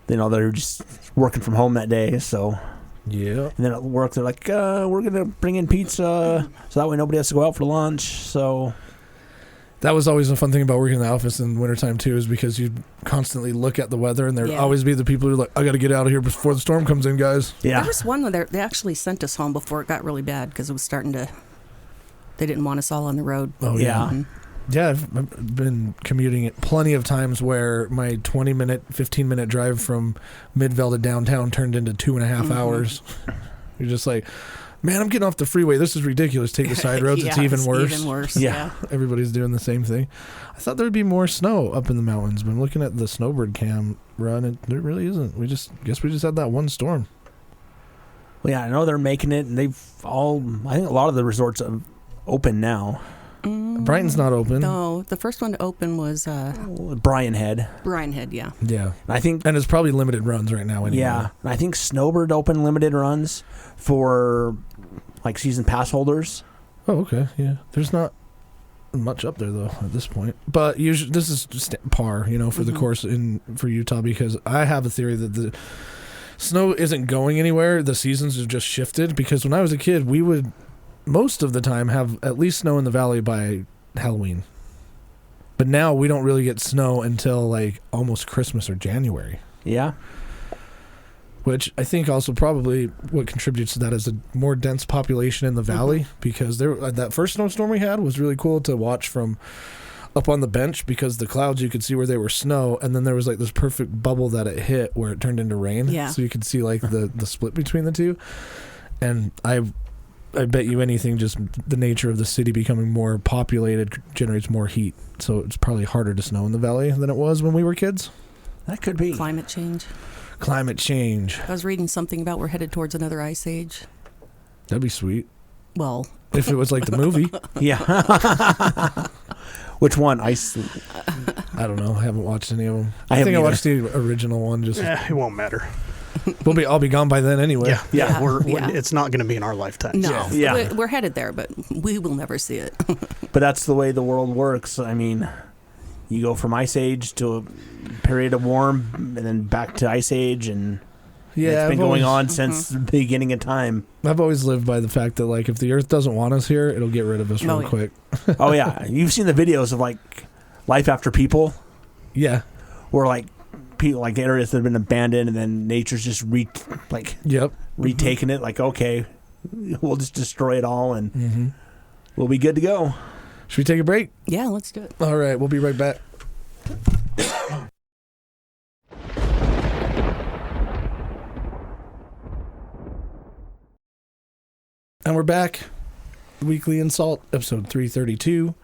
[SPEAKER 3] they're just working from home that day, so...
[SPEAKER 1] Yeah.
[SPEAKER 3] And then at work, they're like, we're going to bring in pizza so that way nobody has to go out for lunch, so...
[SPEAKER 1] That was always a fun thing about working in the office in wintertime, too, is because you'd constantly look at the weather, and there'd always be the people who are like, I got to get out of here before the storm comes in, guys.
[SPEAKER 3] Yeah.
[SPEAKER 2] There was one where they actually sent us home before it got really bad because it was starting to... They didn't want us all on the road.
[SPEAKER 1] Oh,
[SPEAKER 3] Yeah.
[SPEAKER 1] yeah. Yeah, I've been commuting it plenty of times where my 20-minute, 15-minute drive from Midvale to downtown turned into 2.5 hours. You're just like, man, I'm getting off the freeway. This is ridiculous. Take the side roads. It's even worse.
[SPEAKER 2] Even worse.
[SPEAKER 3] Yeah.
[SPEAKER 1] Everybody's doing the same thing. I thought there'd be more snow up in the mountains, but I'm looking at the snowbird cam run, and there really isn't. We just had that one storm.
[SPEAKER 3] Well, yeah, I know they're making it, and I think a lot of the resorts are open now.
[SPEAKER 1] Brighton's not open.
[SPEAKER 2] No, the first one to open was
[SPEAKER 3] Bryan Head.
[SPEAKER 2] Bryan Head, yeah.
[SPEAKER 1] Yeah.
[SPEAKER 3] And
[SPEAKER 1] it's probably limited runs right now anyway.
[SPEAKER 3] Yeah. And I think Snowbird opened limited runs for, like, season pass holders.
[SPEAKER 1] Oh, okay. Yeah. There's not much up there, though, at this point. But usually, this is just par, for the course for Utah, because I have a theory that the snow isn't going anywhere. The seasons have just shifted, because when I was a kid, we would... most of the time have at least snow in the valley by Halloween. But now we don't really get snow until like almost Christmas or January.
[SPEAKER 3] Yeah.
[SPEAKER 1] Which I think also probably what contributes to that is a more dense population in the valley, because that first snowstorm we had was really cool to watch from up on the bench, because the clouds, you could see where they were snow, and then there was like this perfect bubble that it hit where it turned into rain.
[SPEAKER 2] Yeah.
[SPEAKER 1] So you could see like the split between the two. And I bet you anything, just the nature of the city becoming more populated generates more heat. So it's probably harder to snow in the valley than it was when we were kids.
[SPEAKER 3] That could be.
[SPEAKER 2] Climate change.
[SPEAKER 1] Climate change.
[SPEAKER 2] I was reading something about we're headed towards another ice age.
[SPEAKER 1] That'd be sweet.
[SPEAKER 2] Well,
[SPEAKER 1] If it was like the movie.
[SPEAKER 3] Yeah. Which one?
[SPEAKER 1] I don't know. I haven't watched any of them.
[SPEAKER 3] I
[SPEAKER 1] think
[SPEAKER 3] haven't
[SPEAKER 1] I watched the original one. Just
[SPEAKER 4] It won't matter.
[SPEAKER 1] I'll be gone by then anyway.
[SPEAKER 4] Yeah.
[SPEAKER 2] Yeah.
[SPEAKER 4] It's not going to be in our lifetime.
[SPEAKER 2] no.
[SPEAKER 3] Yeah.
[SPEAKER 2] We're headed there, but we will never see it.
[SPEAKER 3] But that's the way the world works. I mean, you go from ice age to a period of warm, and then back to ice age, and
[SPEAKER 1] Yeah,
[SPEAKER 3] it's been going on since the beginning of time.
[SPEAKER 1] I've always lived by the fact that like if the Earth doesn't want us here, it'll get rid of us real
[SPEAKER 2] yeah.
[SPEAKER 1] quick.
[SPEAKER 3] Oh yeah, you've seen the videos of like life after people,
[SPEAKER 1] Yeah.
[SPEAKER 3] where like people like areas that have been abandoned, and then nature's just
[SPEAKER 1] Yep.
[SPEAKER 3] retaking it. Like, okay, we'll just destroy it all, and
[SPEAKER 1] Mm-hmm.
[SPEAKER 3] we'll be good to go.
[SPEAKER 1] Should we take a break?
[SPEAKER 2] Yeah, let's do it.
[SPEAKER 1] All right, we'll be right back. And we're back. Weekly InSalt, episode 332.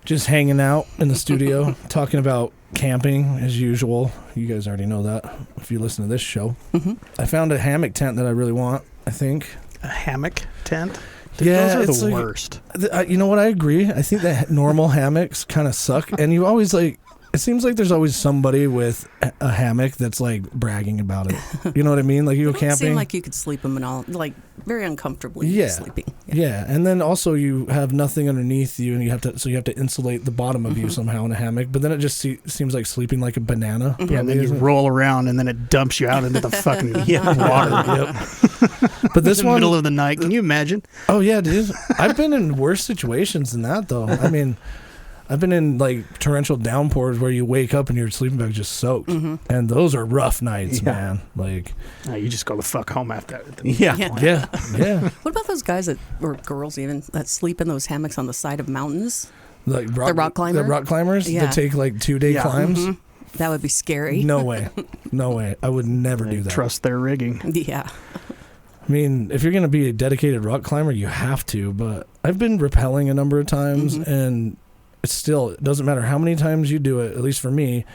[SPEAKER 1] Just hanging out in the studio, talking about camping as usual. You guys already know that if you listen to this show.
[SPEAKER 2] Mm-hmm.
[SPEAKER 1] I found a hammock tent that I really want, I think.
[SPEAKER 4] A hammock tent?
[SPEAKER 1] Yeah,
[SPEAKER 4] Those
[SPEAKER 1] it's
[SPEAKER 4] are the
[SPEAKER 1] like-
[SPEAKER 4] worst.
[SPEAKER 1] You know what? I agree. I think that normal hammocks kind of suck. And you always like, it seems like there's always somebody with a hammock that's like bragging about it. You know what I mean? Like you go
[SPEAKER 2] It seemed
[SPEAKER 1] camping.
[SPEAKER 2] like you could sleep them and all, like very uncomfortably
[SPEAKER 1] Yeah.
[SPEAKER 2] sleeping.
[SPEAKER 1] Yeah, and then also you have nothing underneath you, and you have to insulate the bottom of you somehow in a hammock. But then it just seems like sleeping like a banana.
[SPEAKER 4] Yeah, and then you roll around, and then it dumps you out into the fucking water.
[SPEAKER 1] Yep. But this
[SPEAKER 4] in the
[SPEAKER 1] one,
[SPEAKER 4] middle of the night. Can you imagine?
[SPEAKER 1] oh yeah, dude. I've been in worse situations than that though. I mean, I've been in like torrential downpours where you wake up and your sleeping bag just soaked, and those are rough nights,
[SPEAKER 3] Yeah.
[SPEAKER 1] man. Like,
[SPEAKER 4] You just go the fuck home after that.
[SPEAKER 3] Yeah.
[SPEAKER 2] Yeah.
[SPEAKER 1] yeah.
[SPEAKER 2] What about those guys or girls even that sleep in those hammocks on the side of mountains?
[SPEAKER 1] Like
[SPEAKER 2] The rock climber?
[SPEAKER 1] The rock climbers
[SPEAKER 2] Yeah.
[SPEAKER 1] that take like 2-day
[SPEAKER 3] Yeah.
[SPEAKER 1] climbs.
[SPEAKER 2] That would be scary.
[SPEAKER 1] No way. No way. I would never do that.
[SPEAKER 4] Trust their rigging.
[SPEAKER 2] Yeah.
[SPEAKER 1] I mean, if you're going to be a dedicated rock climber, you have to. But I've been rappelling a number of times, and it doesn't matter how many times you do it, at least for me,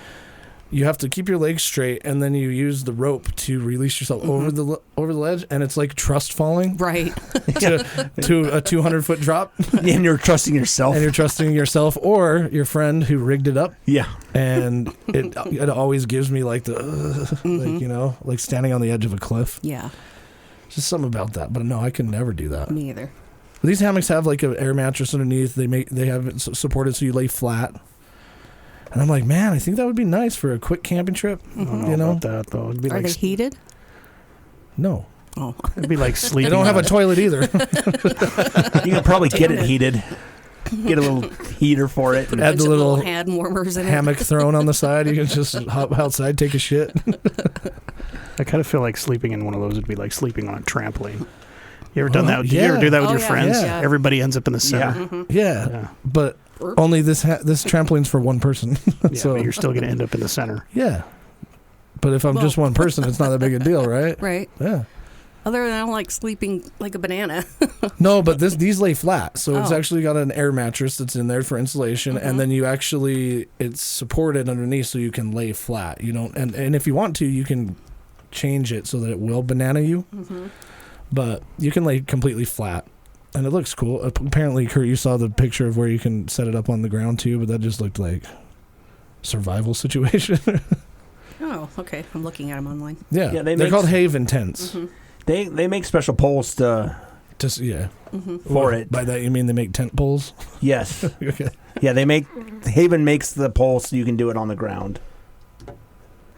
[SPEAKER 1] you have to keep your legs straight, and then you use the rope to release yourself over the ledge, and it's like trust falling
[SPEAKER 2] Right.
[SPEAKER 1] to a 200-foot drop,
[SPEAKER 3] And you're trusting yourself.
[SPEAKER 1] and you're trusting yourself or your friend who rigged it up.
[SPEAKER 3] Yeah.
[SPEAKER 1] And it always gives me like the like standing on the edge of a cliff.
[SPEAKER 2] Yeah.
[SPEAKER 1] Just something about that. But no, I could never do that.
[SPEAKER 2] Me either.
[SPEAKER 1] These hammocks have like an air mattress underneath. They have it supported so you lay flat. And I'm like, man, I think that would be nice for a quick camping trip.
[SPEAKER 4] I don't know
[SPEAKER 1] You know?
[SPEAKER 4] about that, though. It'd be
[SPEAKER 2] Are
[SPEAKER 4] like,
[SPEAKER 2] they heated?
[SPEAKER 1] No,
[SPEAKER 2] Oh.
[SPEAKER 4] it'd be like
[SPEAKER 1] they
[SPEAKER 4] sleeping.
[SPEAKER 1] don't have a
[SPEAKER 4] on
[SPEAKER 1] toilet either.
[SPEAKER 3] You can probably get it heated. Get a little heater for it.
[SPEAKER 1] Add
[SPEAKER 2] Bunch
[SPEAKER 1] the
[SPEAKER 2] of
[SPEAKER 1] little
[SPEAKER 2] hand warmers in
[SPEAKER 1] hammock thrown on the side. You can just hop outside, take a shit.
[SPEAKER 4] I kind of feel like sleeping in one of those would be like sleeping on a trampoline. You ever done
[SPEAKER 1] Oh,
[SPEAKER 4] that? Did you ever
[SPEAKER 1] yeah.
[SPEAKER 4] do that with
[SPEAKER 2] Oh,
[SPEAKER 4] your
[SPEAKER 2] yeah,
[SPEAKER 4] friends?
[SPEAKER 1] yeah.
[SPEAKER 4] Everybody ends up in the center.
[SPEAKER 3] Yeah.
[SPEAKER 1] Yeah,
[SPEAKER 4] Yeah.
[SPEAKER 1] but only this trampoline's for one person.
[SPEAKER 4] Yeah,
[SPEAKER 1] So
[SPEAKER 4] but you're still going to end up in the center.
[SPEAKER 1] yeah, but if I'm
[SPEAKER 2] Well-
[SPEAKER 1] just one person, it's not that big a deal, right?
[SPEAKER 2] Right.
[SPEAKER 1] Yeah.
[SPEAKER 2] Other than I don't like sleeping like a banana.
[SPEAKER 1] No, but these lay flat, so it's
[SPEAKER 2] Oh.
[SPEAKER 1] actually got an air mattress that's in there for insulation, and then it's supported underneath so you can lay flat. You don't, and if you want to, you can change it so that it will banana you, but you can lay completely flat, and it looks cool. Apparently, Kurt, you saw the picture of where you can set it up on the ground too, but that just looked like survival situation.
[SPEAKER 2] Oh, okay. I'm looking at them online.
[SPEAKER 1] Yeah,
[SPEAKER 3] Yeah,
[SPEAKER 1] they're called Haven tents.
[SPEAKER 3] They make special poles
[SPEAKER 1] Just yeah,
[SPEAKER 3] for it.
[SPEAKER 1] By that you mean they make tent poles?
[SPEAKER 3] Yes.
[SPEAKER 1] Okay.
[SPEAKER 3] Yeah, Haven makes the pole so you can do it on the ground.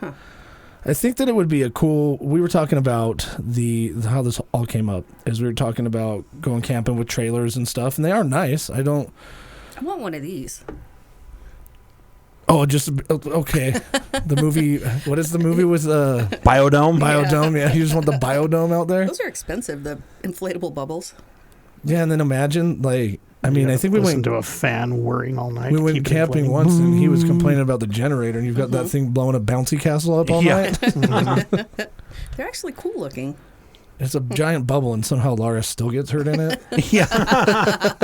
[SPEAKER 1] I think that it would be we were talking about how this all came up, is we were talking about going camping with trailers and stuff, and they are nice.
[SPEAKER 2] I want one of these.
[SPEAKER 1] Okay. The movie, what is the movie with
[SPEAKER 3] Biodome?
[SPEAKER 1] Biodome? Yeah, you just want the Biodome out there?
[SPEAKER 2] Those are expensive, the inflatable bubbles.
[SPEAKER 1] Yeah, and then imagine, like, I mean, I think we
[SPEAKER 4] listen
[SPEAKER 1] went
[SPEAKER 4] to a fan whirring all night.
[SPEAKER 1] we went
[SPEAKER 4] keep it
[SPEAKER 1] camping
[SPEAKER 4] inflating.
[SPEAKER 1] once, and he was complaining about the generator, and you've got that thing blowing a bouncy castle up all
[SPEAKER 3] Yeah.
[SPEAKER 1] night.
[SPEAKER 2] They're actually cool looking.
[SPEAKER 1] It's a giant bubble, and somehow Laura still gets hurt in it.
[SPEAKER 3] Yeah.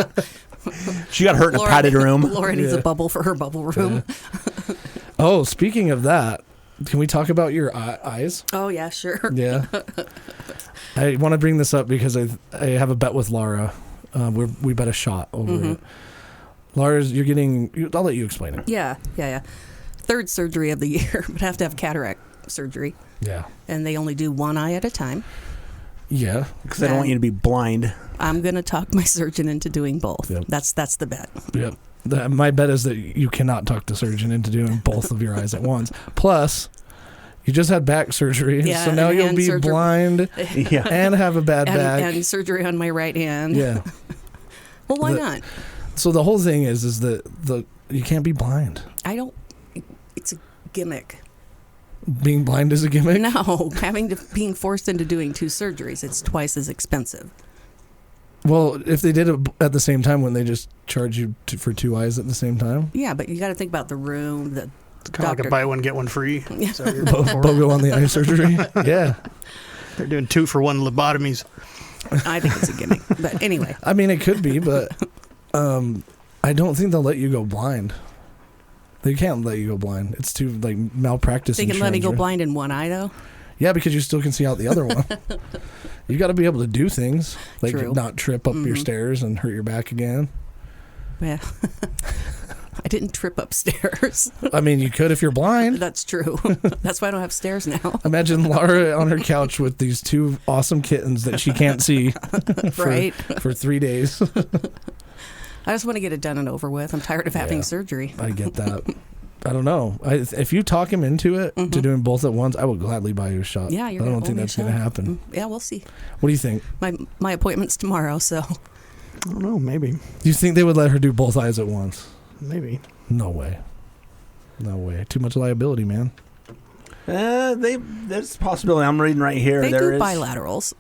[SPEAKER 3] She got hurt in a padded room.
[SPEAKER 2] Laura needs a bubble for her bubble room.
[SPEAKER 1] Yeah. Oh, speaking of that, can we talk about your eyes?
[SPEAKER 2] Oh, yeah, sure.
[SPEAKER 1] Yeah. I want to bring this up because I have a bet with Laura. We bet a shot over it. Laura's, I'll let you explain it.
[SPEAKER 2] Yeah. Third surgery of the year, but have to have cataract surgery.
[SPEAKER 1] Yeah.
[SPEAKER 2] And they only do one eye at a time.
[SPEAKER 1] Yeah.
[SPEAKER 3] Because I don't want you to be blind.
[SPEAKER 2] I'm going to talk my surgeon into doing both.
[SPEAKER 1] Yep.
[SPEAKER 2] That's the bet.
[SPEAKER 1] Yep. My bet is that you cannot talk the surgeon into doing both of your eyes at once. Plus, you just had back surgery, so now you'll be blind and have a bad back.
[SPEAKER 2] And surgery on my right hand.
[SPEAKER 1] Yeah.
[SPEAKER 2] Well, why not?
[SPEAKER 1] So the whole thing is that you can't be blind.
[SPEAKER 2] It's a gimmick.
[SPEAKER 1] Being blind is a gimmick?
[SPEAKER 2] No, being forced into doing 2 surgeries, it's twice as expensive.
[SPEAKER 1] Well, if they did it at the same time, wouldn't they just charge you for 2 eyes at the same time?
[SPEAKER 2] Yeah, but you got to think about the room, the
[SPEAKER 4] It's kind of like a buy one, get one free.
[SPEAKER 2] Yeah.
[SPEAKER 4] So you're going for it.
[SPEAKER 1] BOGO on the eye surgery? Yeah.
[SPEAKER 4] They're doing 2 for 1 lobotomies.
[SPEAKER 2] I think it's a gimmick. But anyway.
[SPEAKER 1] I mean, it could be, but I don't think they'll let you go blind. They can't let you go blind. It's too, malpractice.
[SPEAKER 2] They can let me go blind in one eye, though?
[SPEAKER 1] Yeah, because you still can see out the other one. You got to be able to do things, like
[SPEAKER 2] True.
[SPEAKER 1] not trip up your stairs and hurt your back again.
[SPEAKER 2] Yeah. I didn't trip upstairs.
[SPEAKER 1] I mean, you could if you're blind.
[SPEAKER 2] That's true. That's why I don't have stairs now.
[SPEAKER 1] Imagine Laura on her couch with these 2 awesome kittens that she can't see for 3 days.
[SPEAKER 2] I just want to get it done and over with. I'm tired of having surgery.
[SPEAKER 1] I get that. I don't know. If you talk him into it, to doing both at once, I will gladly buy you a shot.
[SPEAKER 2] Yeah,
[SPEAKER 1] I don't think that's going to happen.
[SPEAKER 2] Yeah, we'll see.
[SPEAKER 1] What do you think?
[SPEAKER 2] My appointment's tomorrow, so.
[SPEAKER 4] I don't know, maybe.
[SPEAKER 1] Do you think they would let her do both eyes at once?
[SPEAKER 4] Maybe.
[SPEAKER 1] No way. No way. Too much liability, man.
[SPEAKER 3] There's a possibility. I'm reading right here.
[SPEAKER 2] They
[SPEAKER 3] There
[SPEAKER 2] do
[SPEAKER 3] is
[SPEAKER 2] bilaterals.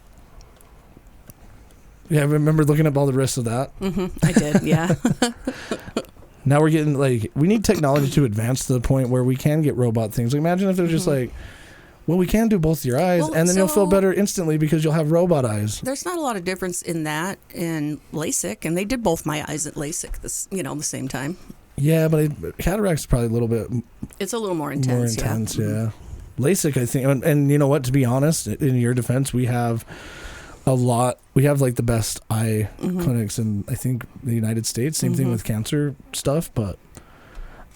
[SPEAKER 1] Yeah, I remember looking up all the risks of that.
[SPEAKER 2] I did, yeah.
[SPEAKER 1] Now we're getting, we need technology to advance to the point where we can get robot things. Imagine if they're just well, we can do both your eyes, and then you'll feel better instantly because you'll have robot eyes.
[SPEAKER 2] There's not a lot of difference in that in LASIK, and they did both my eyes at LASIK the same time.
[SPEAKER 1] Yeah, but cataract's probably a little bit
[SPEAKER 2] It's a little more intense.
[SPEAKER 1] Yeah. LASIK, I think, and you know what? To be honest, in your defense, we have a lot. We have the best eye clinics in, I think, the United States. Same thing with cancer stuff, but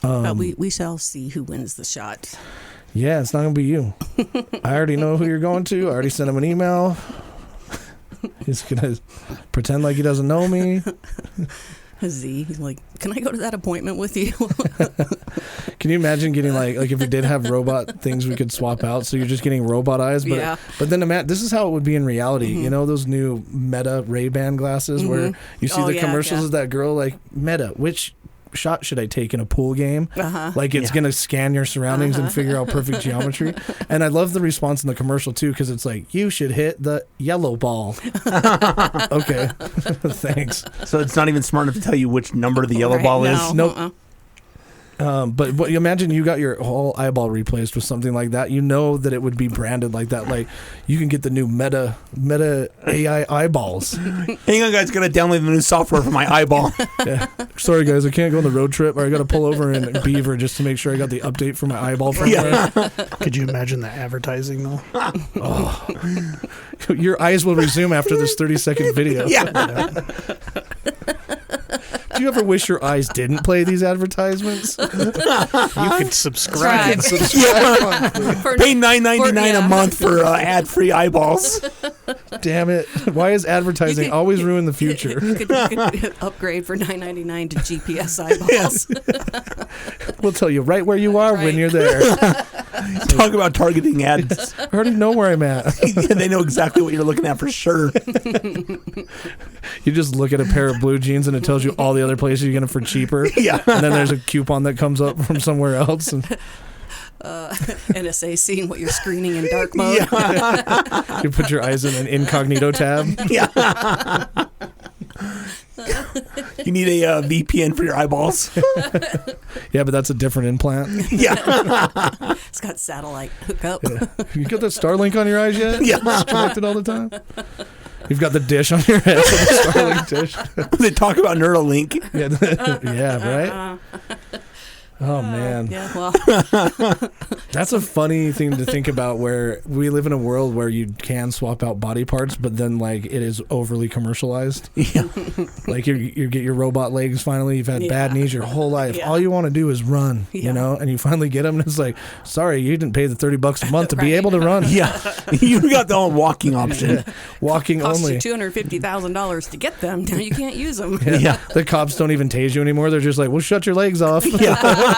[SPEAKER 2] we shall see who wins the shot.
[SPEAKER 1] Yeah, it's not gonna be you. I already know who you're going to. I already sent him an email. He's gonna pretend like he doesn't know me.
[SPEAKER 2] He's like, can I go to that appointment with you?
[SPEAKER 1] Can you imagine getting if we did have robot things we could swap out, so you're just getting robot eyes, but then this is how it would be in reality. You know those new Meta Ray-Ban glasses where you see the commercials of that girl Meta, which shot should I take in a pool game? It's gonna scan your surroundings and figure out perfect geometry. And I love the response in the commercial too, because it's you should hit the yellow ball. Okay. Thanks.
[SPEAKER 3] So it's not even smart enough to tell you which number the yellow ball is?
[SPEAKER 1] Nope. But you imagine you got your whole eyeball replaced with something like that. You know that it would be branded like that. You can get the new Meta AI eyeballs.
[SPEAKER 3] Hang on, guys. Gotta download the new software for my eyeball.
[SPEAKER 1] Yeah. Sorry, guys. I can't go on the road trip, or I got to pull over in Beaver just to make sure I got the update for my eyeball firmware.
[SPEAKER 4] Could you imagine the advertising, though?
[SPEAKER 1] Oh. Your eyes will resume after this 30-second video.
[SPEAKER 3] Yeah.
[SPEAKER 1] Do you ever wish your eyes didn't play these advertisements?
[SPEAKER 4] You could subscribe.
[SPEAKER 3] Pay $9.99 a month for ad-free eyeballs.
[SPEAKER 1] Damn it! Why is advertising always ruin the future?
[SPEAKER 2] You could upgrade for $9.99 to GPS eyeballs.
[SPEAKER 1] We'll tell you right where you are when you're there.
[SPEAKER 3] Talk about targeting ads.
[SPEAKER 1] I already know where I'm at.
[SPEAKER 3] They know exactly what you're looking at for sure.
[SPEAKER 1] You just look at a pair of blue jeans and it tells you all the other places you're getting it for cheaper.
[SPEAKER 3] Yeah.
[SPEAKER 1] And then there's a coupon that comes up from somewhere else. And
[SPEAKER 2] NSA seeing what you're screening in dark mode.
[SPEAKER 1] Yeah. You put your eyes in an incognito tab.
[SPEAKER 3] Yeah. You need a VPN for your eyeballs.
[SPEAKER 1] Yeah, but that's a different implant.
[SPEAKER 3] Yeah.
[SPEAKER 2] It's got satellite hookup.
[SPEAKER 1] Yeah. You got that Starlink on your eyes yet?
[SPEAKER 3] Yeah.
[SPEAKER 1] It's connected all the time. You've got the dish on your head, the Starlink dish.
[SPEAKER 3] They talk about Neuralink.
[SPEAKER 1] Yeah, yeah, right? Oh, man.
[SPEAKER 2] Yeah, well,
[SPEAKER 1] That's a funny thing to think about, where we live in a world where you can swap out body parts, but then, like, it is overly commercialized.
[SPEAKER 3] Yeah.
[SPEAKER 1] Like, you get your robot legs finally. You've had bad knees your whole life.
[SPEAKER 2] Yeah.
[SPEAKER 1] All you want to do is run, you know? And you finally get them, and it's like, sorry, you didn't pay the $30 a month to be able to run.
[SPEAKER 3] Yeah. You got the old walking option.
[SPEAKER 1] Walking
[SPEAKER 2] cost
[SPEAKER 1] only.
[SPEAKER 2] you $250,000 to get them. Now you can't use them.
[SPEAKER 3] Yeah.
[SPEAKER 1] The cops don't even tase you anymore. They're just like, well, shut your legs off.
[SPEAKER 3] Yeah.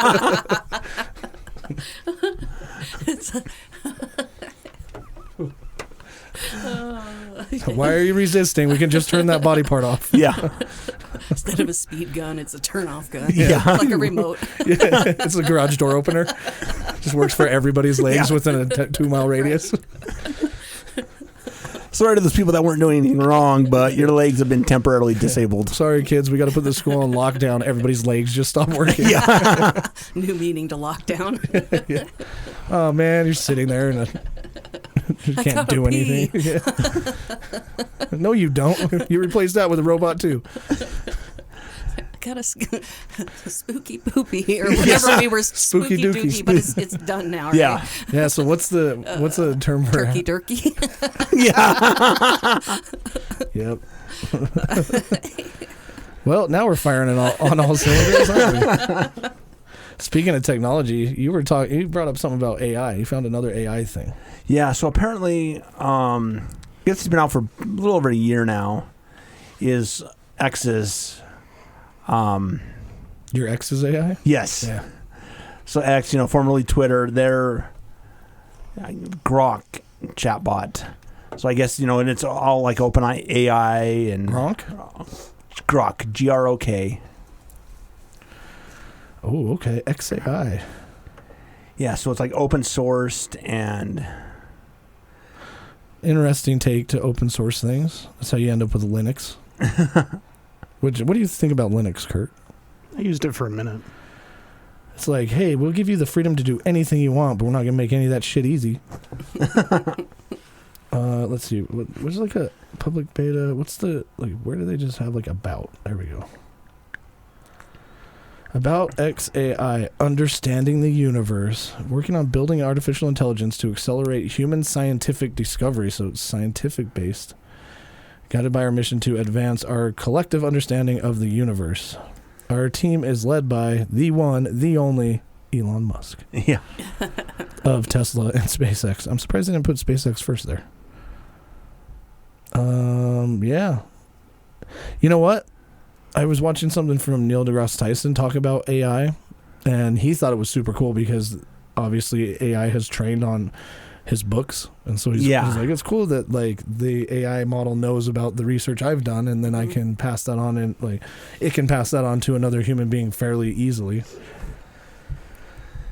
[SPEAKER 1] Why are you resisting? We can just turn that body part off.
[SPEAKER 3] Yeah.
[SPEAKER 2] Instead of a speed gun, it's a turn-off gun.
[SPEAKER 3] Yeah.
[SPEAKER 2] Like a remote.
[SPEAKER 1] Yeah, it's a garage door opener. Just works for everybody's legs within a 2-mile radius.
[SPEAKER 3] Sorry to those people that weren't doing anything wrong, but your legs have been temporarily disabled.
[SPEAKER 1] Sorry, kids. We got to put the school on lockdown. Everybody's legs just stopped working.
[SPEAKER 3] Yeah.
[SPEAKER 2] New meaning to lockdown.
[SPEAKER 1] Yeah. Oh, man. You're sitting there and you can't
[SPEAKER 2] gotta
[SPEAKER 1] do
[SPEAKER 2] pee.
[SPEAKER 1] anything. Yeah. No, you don't. You replaced that with a robot, too.
[SPEAKER 2] Got a spooky poopy or whatever we were
[SPEAKER 1] Spooky
[SPEAKER 2] spooky
[SPEAKER 1] dookie.
[SPEAKER 2] dookie, but it's done now. Right?
[SPEAKER 3] Yeah.
[SPEAKER 1] Yeah, so what's the term for
[SPEAKER 2] Turkey durkey.
[SPEAKER 3] Yeah.
[SPEAKER 1] Yep. Well, now we're firing it on all cylinders, aren't we? Speaking of technology, you brought up something about AI. You found another AI thing.
[SPEAKER 3] Yeah. So apparently, I guess it's been out for a little over a year now. Is X's.
[SPEAKER 1] Your ex's AI?
[SPEAKER 3] Yes.
[SPEAKER 1] Yeah.
[SPEAKER 3] So X, formerly Twitter, their Grok chatbot. So I guess, and it's all like open AI and
[SPEAKER 1] Gronk?
[SPEAKER 3] Grok, Grok.
[SPEAKER 1] Oh, okay. XAI.
[SPEAKER 3] Yeah, so it's like open sourced and
[SPEAKER 1] Interesting take to open source things. That's how you end up with Linux. What do you think about Linux, Kurt?
[SPEAKER 4] I used it for a minute.
[SPEAKER 1] It's like, hey, we'll give you the freedom to do anything you want, but we're not going to make any of that shit easy. Let's see. What's like a public beta? Where do they just have like about? There we go. About XAI, understanding the universe, working on building artificial intelligence to accelerate human scientific discovery. So it's scientific based. Guided by our mission to advance our collective understanding of the universe. Our team is led by the one, the only Elon Musk.
[SPEAKER 3] yeah.
[SPEAKER 1] Of Tesla and SpaceX. I'm surprised they didn't put SpaceX first there. Yeah. You know what? I was watching something from Neil deGrasse Tyson talk about AI, and he thought it was super cool because obviously AI has trained on his books, and so he's like, it's cool that like the AI model knows about the research I've done, and then I can pass that on, and like it can pass that on to another human being fairly easily.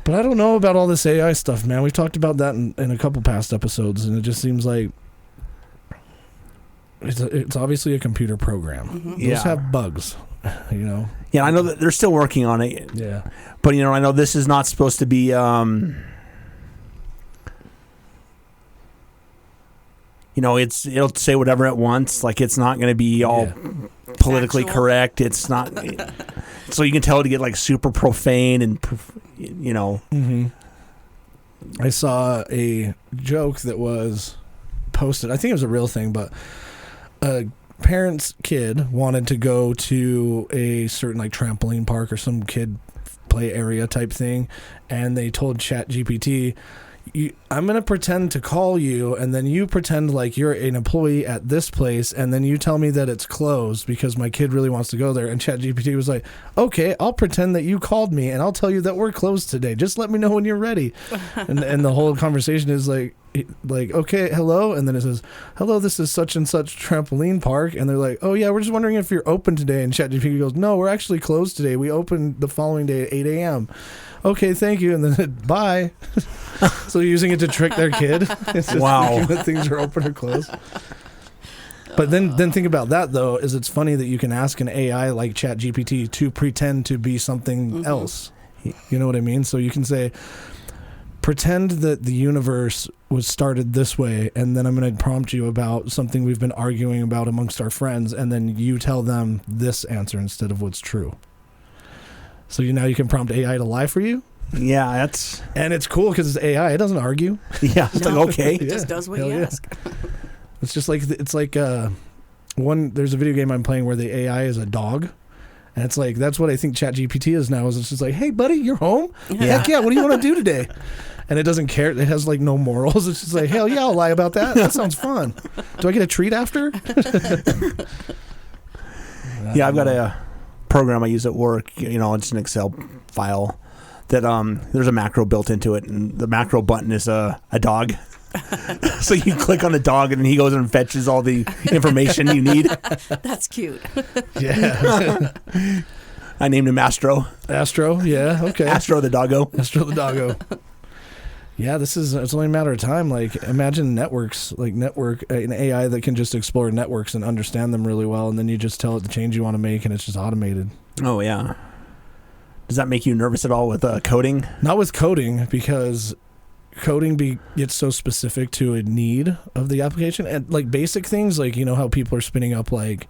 [SPEAKER 1] But I don't know about all this AI stuff, man. We've talked about that in a couple past episodes, and it just seems like it's obviously a computer program.
[SPEAKER 2] Mm-hmm.
[SPEAKER 1] Those have bugs,
[SPEAKER 3] Yeah, I know that they're still working on it.
[SPEAKER 1] Yeah.
[SPEAKER 3] But I know this is not supposed to be it'll say whatever it wants. Like it's not going to be all politically
[SPEAKER 2] Factual.
[SPEAKER 3] correct. It's not. So you can tell it to get like super profane and
[SPEAKER 1] Mm-hmm. I saw a joke that was posted. I think it was a real thing, but a parent's kid wanted to go to a certain like trampoline park or some kid play area type thing, and they told ChatGPT, I'm going to pretend to call you, and then you pretend like you're an employee at this place, and then you tell me that it's closed because my kid really wants to go there. And ChatGPT was like, okay, I'll pretend that you called me, and I'll tell you that we're closed today. Just let me know when you're ready. and the whole conversation is like, okay, hello, and then it says, hello, this is such and such trampoline park, and they're like, oh yeah, we're just wondering if you're open today. And ChatGPT goes, no, we're actually closed today. We open the following day at 8 a.m. Okay, thank you, and then bye. So using it to trick their kid. It's just
[SPEAKER 3] Wow.
[SPEAKER 1] thinking that things are open or closed. But then think about that though. Is it's funny that you can ask an AI like ChatGPT to pretend to be something else. You know what I mean? So you can say, pretend that the universe was started this way, and then I'm going to prompt you about something we've been arguing about amongst our friends, and then you tell them this answer instead of what's true. So now you can prompt AI to lie for you.
[SPEAKER 3] Yeah,
[SPEAKER 1] and it's cool because it's AI. It doesn't argue.
[SPEAKER 3] Yeah, it's like okay.
[SPEAKER 2] It just does what you ask.
[SPEAKER 1] It's just like there's a video game I'm playing where the AI is a dog. And it's like, that's what I think ChatGPT is now. Is it's just like, hey, buddy, you're home?
[SPEAKER 3] Yeah.
[SPEAKER 1] Heck yeah, what do you want to do today? And it doesn't care. It has like no morals. It's just like, hell yeah, I'll lie about that. That sounds fun. Do I get a treat after?
[SPEAKER 3] Yeah, I've got a program I use at work. It's an Excel file that there's a macro built into it, and the macro button is a dog. So you click on the dog, and he goes and fetches all the information you need.
[SPEAKER 2] That's cute.
[SPEAKER 1] Yeah.
[SPEAKER 3] I named him Astro.
[SPEAKER 1] Astro, yeah, okay.
[SPEAKER 3] Astro the doggo.
[SPEAKER 1] Astro the doggo. Yeah, it's only a matter of time. Like, imagine networks, like an AI that can just explore networks and understand them really well, and then you just tell it the change you want to make, and it's just automated.
[SPEAKER 3] Oh, yeah. Does that make you nervous at all with coding?
[SPEAKER 1] Not with coding, because coding gets so specific to a need of the application, and like basic things, like how people are spinning up like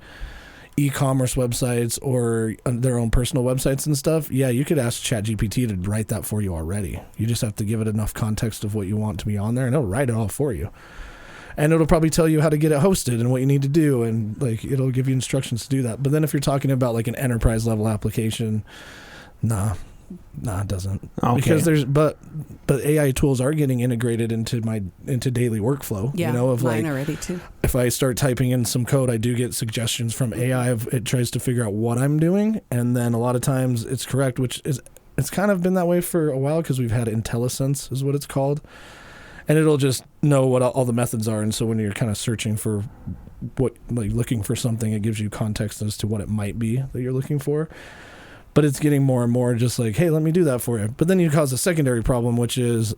[SPEAKER 1] e-commerce websites or their own personal websites and stuff. Yeah, you could ask ChatGPT to write that for you already. You just have to give it enough context of what you want to be on there, and it'll write it all for you. And it'll probably tell you how to get it hosted and what you need to do, and like it'll give you instructions to do that. But then if you're talking about like an enterprise level application, nah, it doesn't.
[SPEAKER 3] Okay.
[SPEAKER 1] Because but AI tools are getting integrated into daily workflow.
[SPEAKER 2] Yeah, mine already too.
[SPEAKER 1] If I start typing in some code, I do get suggestions from AI. It tries to figure out what I'm doing, and then a lot of times it's correct, it's kind of been that way for a while because we've had IntelliSense is what it's called, and it'll just know what all the methods are, and so when you're kind of searching for looking for something, it gives you context as to what it might be that you're looking for. But it's getting more and more just like, hey, let me do that for you. But then you cause a secondary problem, which is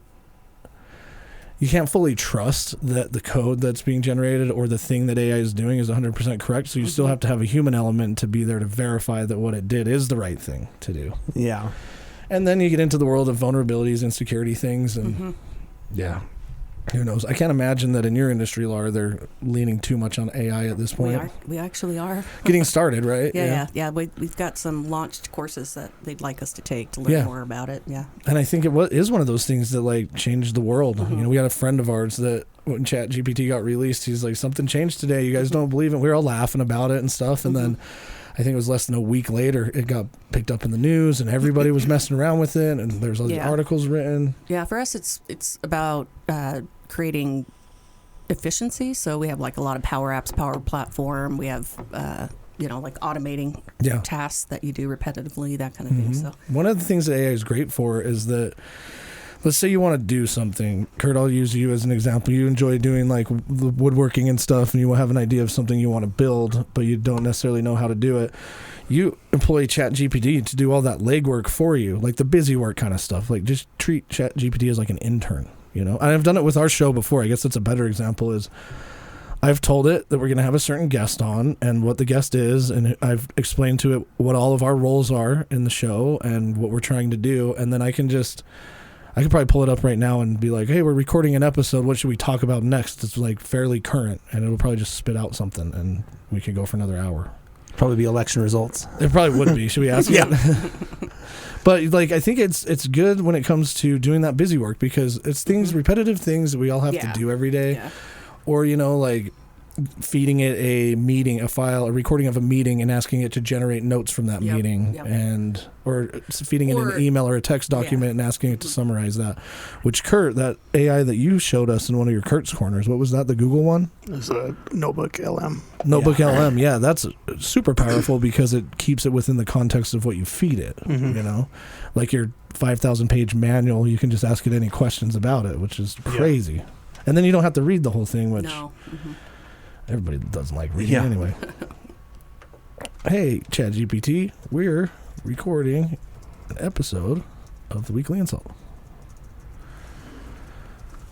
[SPEAKER 1] you can't fully trust that the code that's being generated or the thing that AI is doing is 100% correct. So you still have to have a human element to be there to verify that what it did is the right thing to do.
[SPEAKER 3] Yeah. And
[SPEAKER 1] then you get into the world of vulnerabilities and security things. And yeah, who knows? I can't imagine that in your industry, Laura, they're leaning too much on AI at this point.
[SPEAKER 2] We actually are.
[SPEAKER 1] Getting started, right?
[SPEAKER 2] Yeah. We've got some launched courses that they'd like us to take to learn more about it. Yeah.
[SPEAKER 1] And I think it is one of those things that like changed the world. We had a friend of ours that when ChatGPT got released, he's like, something changed today. You guys don't believe it. We were all laughing about it and stuff. And then I think it was less than a week later, it got picked up in the news and everybody was messing around with it. And there's all these articles written.
[SPEAKER 2] Yeah. For us, it's about creating efficiency. So we have like a lot of Power Apps, Power Platform. We have, like automating tasks that you do repetitively, that kind of thing. So
[SPEAKER 1] one of the things that AI is great for is that, let's say you want to do something. Kurt, I'll use you as an example. You enjoy doing like the woodworking and stuff, and you have an idea of something you want to build, but you don't necessarily know how to do it. You employ ChatGPT to do all that legwork for you, like the busy work kind of stuff. Like just treat ChatGPT as like an intern. And I've done it with our show before. I guess that's a better example is I've told it that we're going to have a certain guest on and what the guest is, and I've explained to it what all of our roles are in the show and what we're trying to do, and then I could probably pull it up right now and be like, hey, we're recording an episode. What should we talk about next? It's like fairly current, and it'll probably just spit out something, and we could go for another hour.
[SPEAKER 3] Probably be election results.
[SPEAKER 1] It probably would be. Should we ask it? But like, I think it's good when it comes to doing that busy work because it's things, repetitive things that we all have to do every day. Yeah. Or, like feeding it a meeting, a file, a recording of a meeting and asking it to generate notes from that meeting or feeding it an email or a text document and asking it to summarize that. Which Kurt, that AI that you showed us in one of your Kurt's Corners, what was that, the Google one?
[SPEAKER 4] It was a Notebook LM.
[SPEAKER 1] Notebook LM, yeah, that's super powerful because it keeps it within the context of what you feed it, Like your 5,000 page manual, you can just ask it any questions about it, which is crazy. Yeah. And then you don't have to read the whole thing, which... No. Everybody doesn't like reading anyway. Hey, ChatGPT, we're recording an episode of the Weekly InSalt.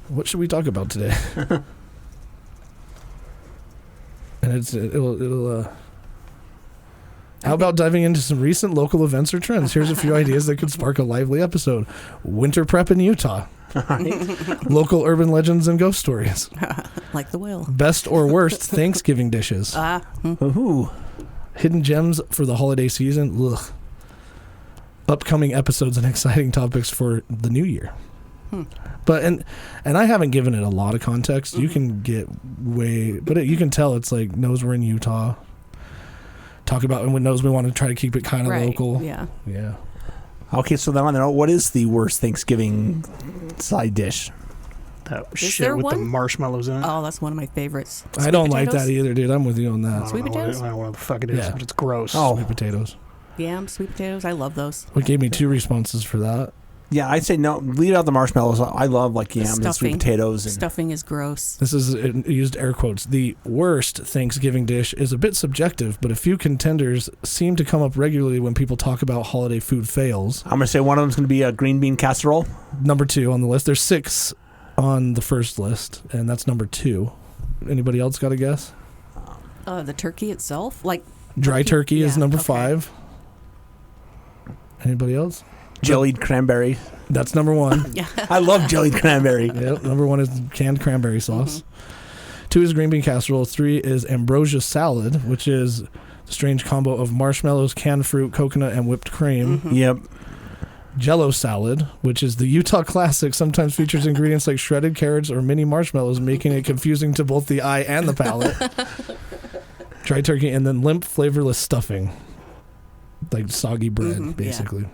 [SPEAKER 1] What should we talk about today? And it'll how about diving into some recent local events or trends? Here's a few ideas that could spark a lively episode. Winter prep in Utah. Local urban legends and ghost stories.
[SPEAKER 2] Like the whale.
[SPEAKER 1] Best or worst Thanksgiving dishes.
[SPEAKER 3] Ooh.
[SPEAKER 1] Hidden gems for the holiday season. Ugh. Upcoming episodes and exciting topics for the new year. But and I haven't given it a lot of context. You can get you can tell it's like knows we're in Utah. Talk about and knows we want to try to keep it kind of local.
[SPEAKER 2] Yeah.
[SPEAKER 3] Okay, so then on there, what is the worst Thanksgiving side dish?
[SPEAKER 4] That
[SPEAKER 2] Is
[SPEAKER 4] shit
[SPEAKER 2] there
[SPEAKER 4] with the
[SPEAKER 2] one?
[SPEAKER 4] marshmallows in it.
[SPEAKER 2] Oh, that's one of my favorites.
[SPEAKER 1] I don't
[SPEAKER 2] Sweet
[SPEAKER 1] like
[SPEAKER 2] potatoes?
[SPEAKER 1] that either, dude. I'm with you on that.
[SPEAKER 2] Sweet potatoes?
[SPEAKER 4] I don't know what the fuck it is,
[SPEAKER 1] Yeah.
[SPEAKER 4] but it's gross.
[SPEAKER 3] Oh.
[SPEAKER 1] Sweet potatoes.
[SPEAKER 2] Yams, sweet potatoes. I love those.
[SPEAKER 1] What gave me 2 responses for that?
[SPEAKER 3] Yeah, I'd say no. Leave out the marshmallows. I love like yams and sweet potatoes. And
[SPEAKER 2] Stuffing is gross.
[SPEAKER 1] This is used air quotes. The worst Thanksgiving dish is a bit subjective, but a few contenders seem to come up regularly when people talk about holiday food fails.
[SPEAKER 3] I'm going to say one of them is going to be a green bean casserole.
[SPEAKER 1] Number 2 on the list. There's 6 on the first list, and that's number 2. Anybody else got a guess?
[SPEAKER 2] The turkey itself, like
[SPEAKER 1] Dry turkey is number
[SPEAKER 2] okay.
[SPEAKER 1] 5. Anybody else?
[SPEAKER 3] Jellied cranberry.
[SPEAKER 1] That's number 1.
[SPEAKER 2] Yeah.
[SPEAKER 3] I love jellied cranberry.
[SPEAKER 1] Yep, number 1 is canned cranberry sauce. 2 is green bean casserole. 3 is ambrosia salad, which is the strange combo of marshmallows, canned fruit, coconut, and whipped cream.
[SPEAKER 3] Yep.
[SPEAKER 1] Jello salad, which is the Utah classic, sometimes features ingredients like shredded carrots or mini marshmallows, making it confusing to both the eye and the palate. Dry turkey, and then limp, flavorless stuffing. Like soggy bread, basically. Yeah.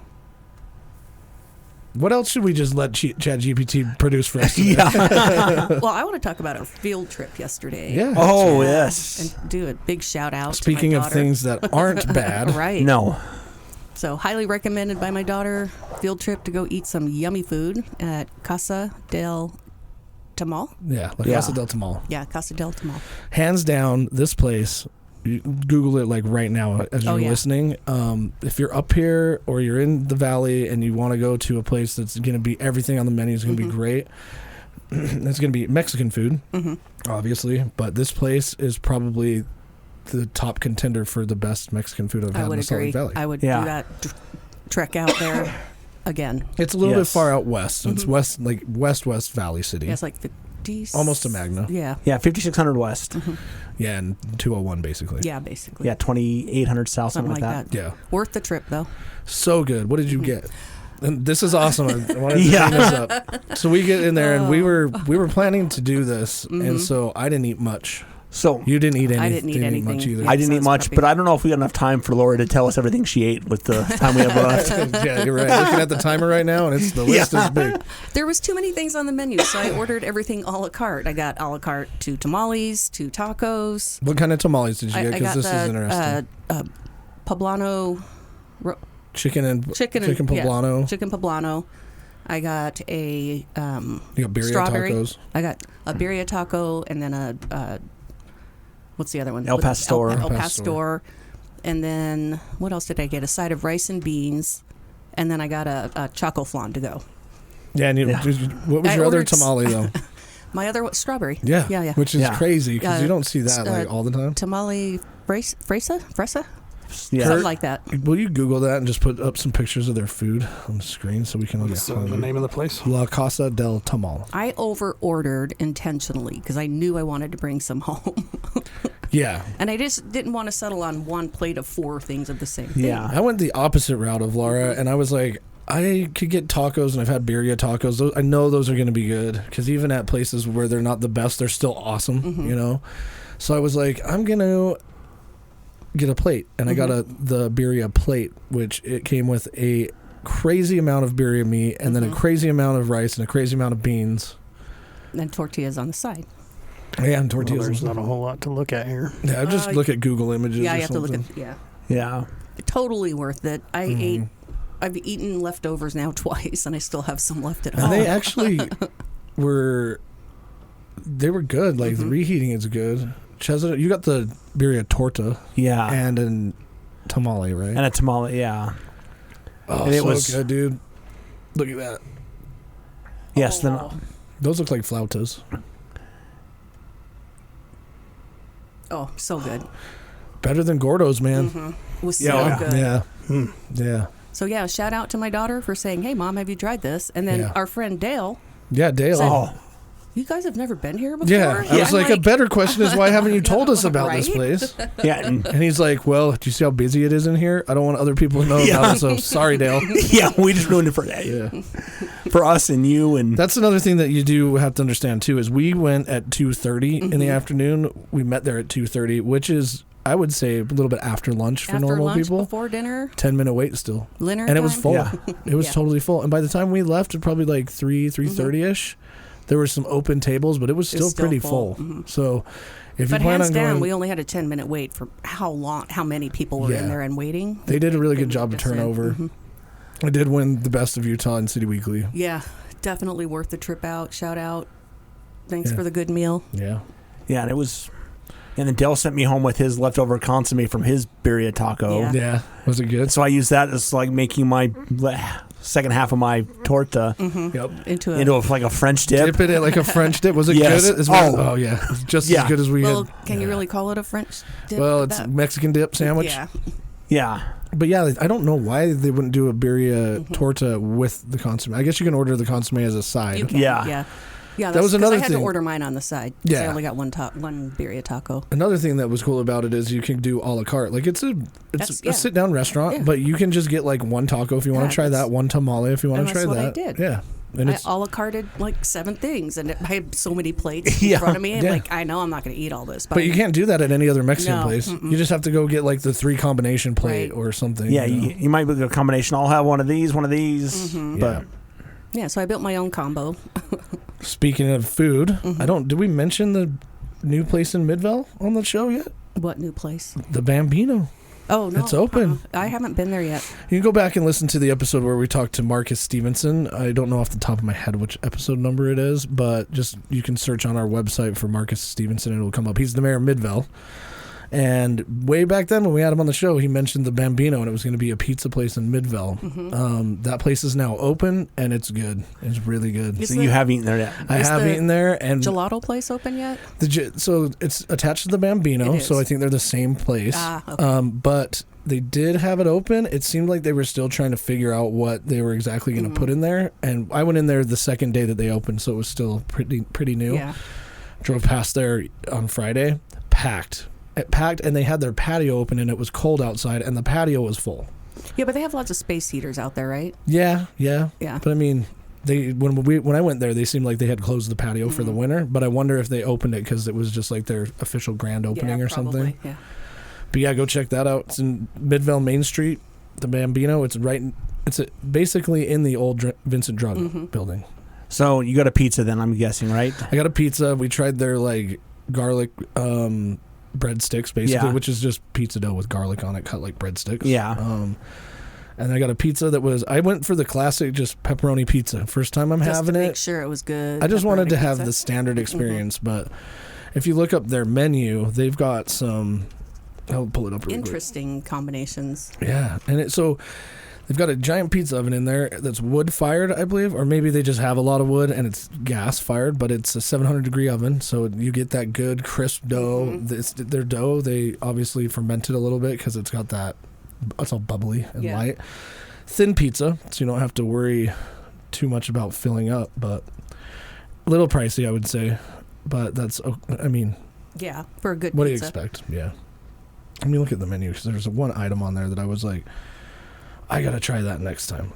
[SPEAKER 1] What else should we just let ChatGPT produce for us?
[SPEAKER 3] Yeah.
[SPEAKER 2] Well, I want to talk about our field trip yesterday.
[SPEAKER 1] Yeah.
[SPEAKER 3] Oh, yes.
[SPEAKER 2] And do a big shout out
[SPEAKER 1] Speaking
[SPEAKER 2] to my
[SPEAKER 1] of things that aren't bad.
[SPEAKER 2] Right.
[SPEAKER 3] No.
[SPEAKER 2] So, highly recommended by my daughter. Field trip to go eat some yummy food at Casa del Tamal.
[SPEAKER 1] Yeah, Casa del Tamal.
[SPEAKER 2] Yeah, Casa del Tamal.
[SPEAKER 1] Hands down, this place, you Google it like right now as you're listening. If you're up here or you're in the valley and you want to go to a place that's going to be everything on the menu is going to be great, it's going to be Mexican food, obviously. But this place is probably the top contender for the best Mexican food I've had in the Salt Lake Valley.
[SPEAKER 2] I would do that trek out there again.
[SPEAKER 1] It's a little bit far out west. So it's west Valley City.
[SPEAKER 2] Yeah, it's like
[SPEAKER 1] almost to Magna.
[SPEAKER 2] Yeah.
[SPEAKER 3] Yeah, 5600 west.
[SPEAKER 1] Yeah, and 201 basically.
[SPEAKER 2] Yeah, basically.
[SPEAKER 3] Yeah, 2800 south, something like that.
[SPEAKER 1] Yeah.
[SPEAKER 2] Worth the trip, though.
[SPEAKER 1] So good. What did you get? And this is awesome. I wanted to bring this up. So we get in there, and we were planning to do this, and so I didn't eat much.
[SPEAKER 3] So
[SPEAKER 1] you didn't eat anything.
[SPEAKER 2] I didn't eat anything
[SPEAKER 1] much either.
[SPEAKER 3] I didn't eat much, but I don't know if we got enough time for Laura to tell us everything she ate with the time we have left.
[SPEAKER 1] Yeah, you're right. Looking at the timer right now, and the list is big.
[SPEAKER 2] There was too many things on the menu, so I ordered everything a la carte. I got a la carte 2 tamales, 2 tacos.
[SPEAKER 1] What kind of tamales did you get? Because this is interesting.
[SPEAKER 2] Poblano.
[SPEAKER 1] Chicken poblano.
[SPEAKER 2] Yeah, chicken poblano. I got a
[SPEAKER 1] you got birria
[SPEAKER 2] strawberry.
[SPEAKER 1] Tacos.
[SPEAKER 2] I got a birria taco, and then a what's the other one?
[SPEAKER 3] El Pastor.
[SPEAKER 2] El Pastor. And then what else did I get? A side of rice and beans, and then I got a choco flan to go.
[SPEAKER 1] Yeah, and what was your other tamale though?
[SPEAKER 2] My other strawberry.
[SPEAKER 1] Yeah. Which is crazy because you don't see that like all the time.
[SPEAKER 2] Tamale fresa?
[SPEAKER 3] Yeah.
[SPEAKER 2] Something like that.
[SPEAKER 1] Will you Google that and just put up some pictures of their food on the screen so we can look at
[SPEAKER 4] the name of the place?
[SPEAKER 1] La Casa del Tamal.
[SPEAKER 2] I over-ordered intentionally because I knew I wanted to bring some home.
[SPEAKER 1] Yeah.
[SPEAKER 2] And I just didn't want to settle on one plate of 4 things of the same thing.
[SPEAKER 3] Yeah.
[SPEAKER 1] I went the opposite route of Laura, and I was like, I could get tacos, and I've had birria tacos. I know those are going to be good because even at places where they're not the best, they're still awesome, you know? So I was like, I'm going to get a plate, and I got the birria plate, which it came with a crazy amount of birria meat and then a crazy amount of rice and a crazy amount of beans.
[SPEAKER 2] And tortillas on the side.
[SPEAKER 1] Yeah, and tortillas.
[SPEAKER 4] Well, there's not a whole lot to look at here.
[SPEAKER 1] Yeah, just look at Google Images.
[SPEAKER 2] Yeah,
[SPEAKER 1] or
[SPEAKER 2] you have
[SPEAKER 1] something.
[SPEAKER 2] to look at,
[SPEAKER 3] Yeah.
[SPEAKER 2] Totally worth it. I've eaten leftovers now twice, and I still have some left at home.
[SPEAKER 1] And they actually were good. Like, the reheating is good. Cheddar, you got the birria torta.
[SPEAKER 3] Yeah.
[SPEAKER 1] And a tamale, right?
[SPEAKER 3] And a tamale, yeah.
[SPEAKER 1] Oh,
[SPEAKER 3] and it
[SPEAKER 1] so
[SPEAKER 3] was
[SPEAKER 1] good, dude. Look at that.
[SPEAKER 3] Yes, then
[SPEAKER 1] those look like flautas.
[SPEAKER 2] Oh, so good.
[SPEAKER 1] Better than Gordo's, man.
[SPEAKER 2] It was so good.
[SPEAKER 1] Yeah. Yeah.
[SPEAKER 2] So, yeah, shout out to my daughter for saying, hey, Mom, have you tried this? And then our friend Dale.
[SPEAKER 1] Yeah, Dale.
[SPEAKER 2] Said, you guys have never been here before?
[SPEAKER 1] Yeah. I was like, a better question is, why haven't you told us about this place?
[SPEAKER 3] Yeah.
[SPEAKER 1] And he's like, well, do you see how busy it is in here? I don't want other people to know about it, so sorry, Dale.
[SPEAKER 3] Yeah, we just ruined it for for us and you. And
[SPEAKER 1] that's another thing that you do have to understand, too, is we went at 2:30 in the afternoon. We met there at 2:30, which is, I would say, a little bit after lunch for normal people.
[SPEAKER 2] Before dinner.
[SPEAKER 1] 10-minute wait still.
[SPEAKER 2] Dinner
[SPEAKER 1] and it was full.
[SPEAKER 3] Yeah.
[SPEAKER 1] It was totally full. And by the time we left, probably like 3:30ish, there were some open tables, but it was still pretty full. So if you plan on going,
[SPEAKER 2] we only had a 10-minute wait for how many people were in there and waiting.
[SPEAKER 1] They did a really good job of turnover. I did win the Best of Utah in City Weekly.
[SPEAKER 2] Yeah, definitely worth the trip out. Shout out. Thanks for the good meal.
[SPEAKER 1] Yeah.
[SPEAKER 3] Yeah, and it was... And then Dale sent me home with his leftover consomme from his birria taco.
[SPEAKER 1] Yeah. Was it good?
[SPEAKER 3] So I used that as like making my second half of my torta
[SPEAKER 2] into
[SPEAKER 3] like a French dip.
[SPEAKER 1] Dip it in like a French dip. Was it
[SPEAKER 3] Yes.
[SPEAKER 1] good? Oh, yeah. It's just as good as we had.
[SPEAKER 2] Can you really call it a French dip?
[SPEAKER 1] Well, it's Mexican dip sandwich.
[SPEAKER 2] Yeah.
[SPEAKER 3] Yeah.
[SPEAKER 1] But yeah, I don't know why they wouldn't do a birria torta with the consomme. I guess you can order the consomme as a side.
[SPEAKER 2] You can, yeah. Yeah,
[SPEAKER 1] that was another thing.
[SPEAKER 2] I had to order mine on the side.
[SPEAKER 1] Yeah,
[SPEAKER 2] I only got one birria taco.
[SPEAKER 1] Another thing that was cool about it is you can do a la carte. Like it's a sit down restaurant, but you can just get like one taco if you want to try that, one tamale if you want to try that.
[SPEAKER 2] I did.
[SPEAKER 1] Yeah, and
[SPEAKER 2] I a la carted like 7 things, and I had so many plates in front of me. And like, I know I'm not going to eat all this,
[SPEAKER 1] but you can't do that at any other Mexican place. You just have to go get like the 3 combination plate or something.
[SPEAKER 3] Yeah, you might get a combination. I'll have one of these, but.
[SPEAKER 2] Yeah, so I built my own combo.
[SPEAKER 1] Speaking of food, did we mention the new place in Midvale on the show yet?
[SPEAKER 2] What new place?
[SPEAKER 1] The Bambino.
[SPEAKER 2] Oh, no.
[SPEAKER 1] It's open.
[SPEAKER 2] I haven't been there yet.
[SPEAKER 1] You can go back and listen to the episode where we talked to Marcus Stevenson. I don't know off the top of my head which episode number it is, but just you can search on our website for Marcus Stevenson and it'll come up. He's the mayor of Midvale. And way back then when we had him on the show, he mentioned the Bambino and it was going to be a pizza place in Midvale. That place is now open and it's good. It's really good.
[SPEAKER 3] So you have eaten there yet?
[SPEAKER 1] I have eaten there. And
[SPEAKER 2] gelato place open yet?
[SPEAKER 1] So it's attached to the Bambino, so I think they're the same place. Okay. But they did have it open. It seemed like they were still trying to figure out what they were exactly going to put in there. And I went in there the second day that they opened, so it was still pretty new.
[SPEAKER 2] Yeah.
[SPEAKER 1] Drove past there on Friday, packed. It packed, and they had their patio open, and it was cold outside, and the patio was full.
[SPEAKER 2] Yeah, but they have lots of space heaters out there, right?
[SPEAKER 1] Yeah. But I mean, when I went there, they seemed like they had closed the patio for the winter. But I wonder if they opened it because it was just like their official grand opening or
[SPEAKER 2] probably,
[SPEAKER 1] something.
[SPEAKER 2] Yeah.
[SPEAKER 1] But yeah, go check that out. It's in Midvale Main Street, the Bambino. It's basically in the old Vincent Drug building.
[SPEAKER 3] So you got a pizza then, I'm guessing, right? I
[SPEAKER 1] got a pizza. We tried their like garlic. Breadsticks basically, which is just pizza dough with garlic on it, cut like breadsticks.
[SPEAKER 3] Yeah.
[SPEAKER 1] And I got a pizza I went for the classic, just pepperoni pizza. First time I'm having it.
[SPEAKER 2] Make sure it was good.
[SPEAKER 1] I just wanted to have the standard experience, but if you look up their menu, they've got some. I'll pull it up. Real
[SPEAKER 2] interesting combinations.
[SPEAKER 1] Yeah, and they've got a giant pizza oven in there that's wood fired, I believe, or maybe they just have a lot of wood and it's gas fired, but it's a 700-degree oven, so you get that good crisp dough. Their dough, they obviously fermented a little bit because it's got that, it's all bubbly and light. Thin pizza, so you don't have to worry too much about filling up, but a little pricey, I would say. But that's, I mean...
[SPEAKER 2] Yeah, for a good pizza.
[SPEAKER 1] What do you expect? Yeah. Let me look at the menu because there's one item on there that I was like, I gotta try that next time.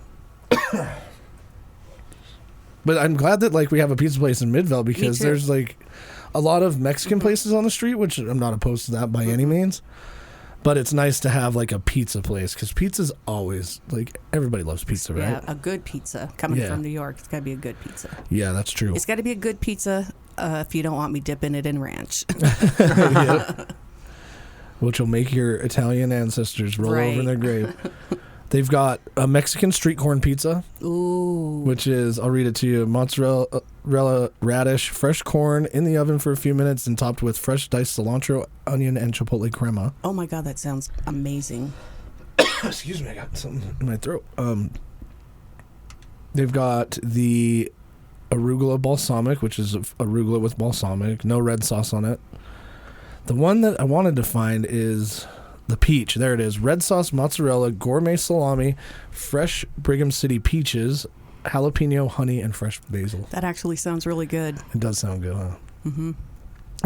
[SPEAKER 1] But I'm glad that like we have a pizza place in Midvale because there's like a lot of Mexican places on the street, which I'm not opposed to that by any means. But it's nice to have like a pizza place because pizza's always like everybody loves pizza, right?
[SPEAKER 2] Yeah, a good pizza coming from New York. It's got to be a good pizza.
[SPEAKER 1] Yeah, that's true.
[SPEAKER 2] It's got to be a good pizza if you don't want me dipping it in ranch.
[SPEAKER 1] Which will make your Italian ancestors roll over in their grave. They've got a Mexican street corn pizza.
[SPEAKER 2] Ooh.
[SPEAKER 1] Which is, I'll read it to you, mozzarella, radish, fresh corn in the oven for a few minutes and topped with fresh diced cilantro, onion, and chipotle crema.
[SPEAKER 2] Oh my God, that sounds amazing.
[SPEAKER 1] Excuse me, I got something in my throat. They've got the arugula balsamic, which is arugula with balsamic, no red sauce on it. The one that I wanted to find is the peach. There it is. Red sauce mozzarella, gourmet salami, fresh Brigham City peaches, jalapeno, honey, and fresh basil.
[SPEAKER 2] That actually sounds really good.
[SPEAKER 1] It does sound good, huh? Mm-hmm.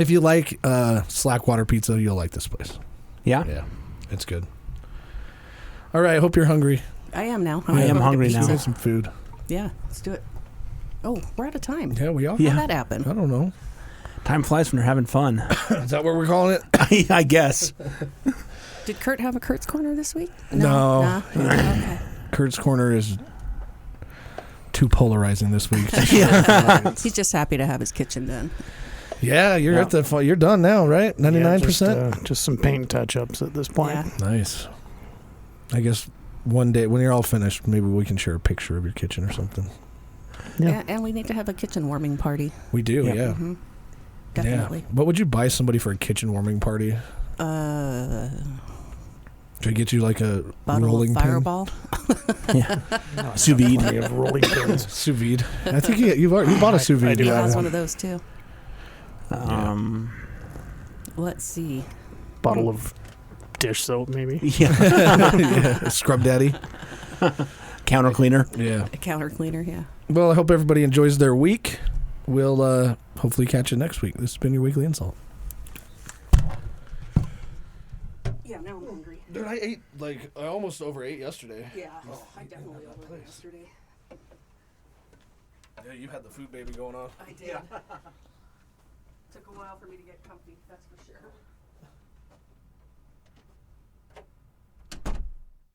[SPEAKER 1] If you like Slackwater pizza, you'll like this place.
[SPEAKER 3] Yeah?
[SPEAKER 1] Yeah, it's good. All right, I hope you're hungry.
[SPEAKER 2] I am now.
[SPEAKER 3] I am hungry now.
[SPEAKER 1] Let's get some food.
[SPEAKER 2] Yeah, let's do it. Oh, we're out of time.
[SPEAKER 1] Yeah, we are.
[SPEAKER 2] How'd that happen?
[SPEAKER 1] I don't know.
[SPEAKER 3] Time flies when you're having fun.
[SPEAKER 1] Is that what we're calling it?
[SPEAKER 3] I guess.
[SPEAKER 2] Did Kurt have a Kurt's Corner this week?
[SPEAKER 1] No.
[SPEAKER 2] Okay.
[SPEAKER 1] Kurt's Corner is too polarizing this week.
[SPEAKER 2] He's just happy to have his kitchen done.
[SPEAKER 1] Yeah, you're at the you're done now, right? 99%.
[SPEAKER 4] Yeah, just some paint touch-ups at this point.
[SPEAKER 2] Yeah.
[SPEAKER 1] Nice. I guess one day when you're all finished, maybe we can share a picture of your kitchen or something.
[SPEAKER 2] Yeah, and we need to have a kitchen warming party.
[SPEAKER 1] We do, yeah.
[SPEAKER 2] Mm-hmm. Definitely.
[SPEAKER 1] Yeah. What would you buy somebody for a kitchen warming party? Should I get you like a
[SPEAKER 2] bottle
[SPEAKER 1] rolling
[SPEAKER 2] of Fireball?
[SPEAKER 3] Yeah. Sous vide.
[SPEAKER 4] We have rolling pins.
[SPEAKER 1] Sous vide. I think you bought a sous vide.
[SPEAKER 4] I do
[SPEAKER 2] He
[SPEAKER 4] have
[SPEAKER 2] has
[SPEAKER 4] one.
[SPEAKER 2] one of those too. Let's see.
[SPEAKER 4] Bottle of dish soap, maybe.
[SPEAKER 3] Yeah.
[SPEAKER 1] Yeah. Scrub daddy.
[SPEAKER 3] Counter cleaner.
[SPEAKER 1] Yeah.
[SPEAKER 2] A counter cleaner, yeah.
[SPEAKER 1] Well, I hope everybody enjoys their week. We'll hopefully catch you next week. This has been your weekly insult.
[SPEAKER 2] Yeah, now I'm hungry.
[SPEAKER 1] Dude, I ate I almost overate yesterday.
[SPEAKER 2] Yeah, I definitely overate yesterday.
[SPEAKER 1] Yeah, you had the food baby going on.
[SPEAKER 2] I did. Took a while for me to get comfy, that's for sure.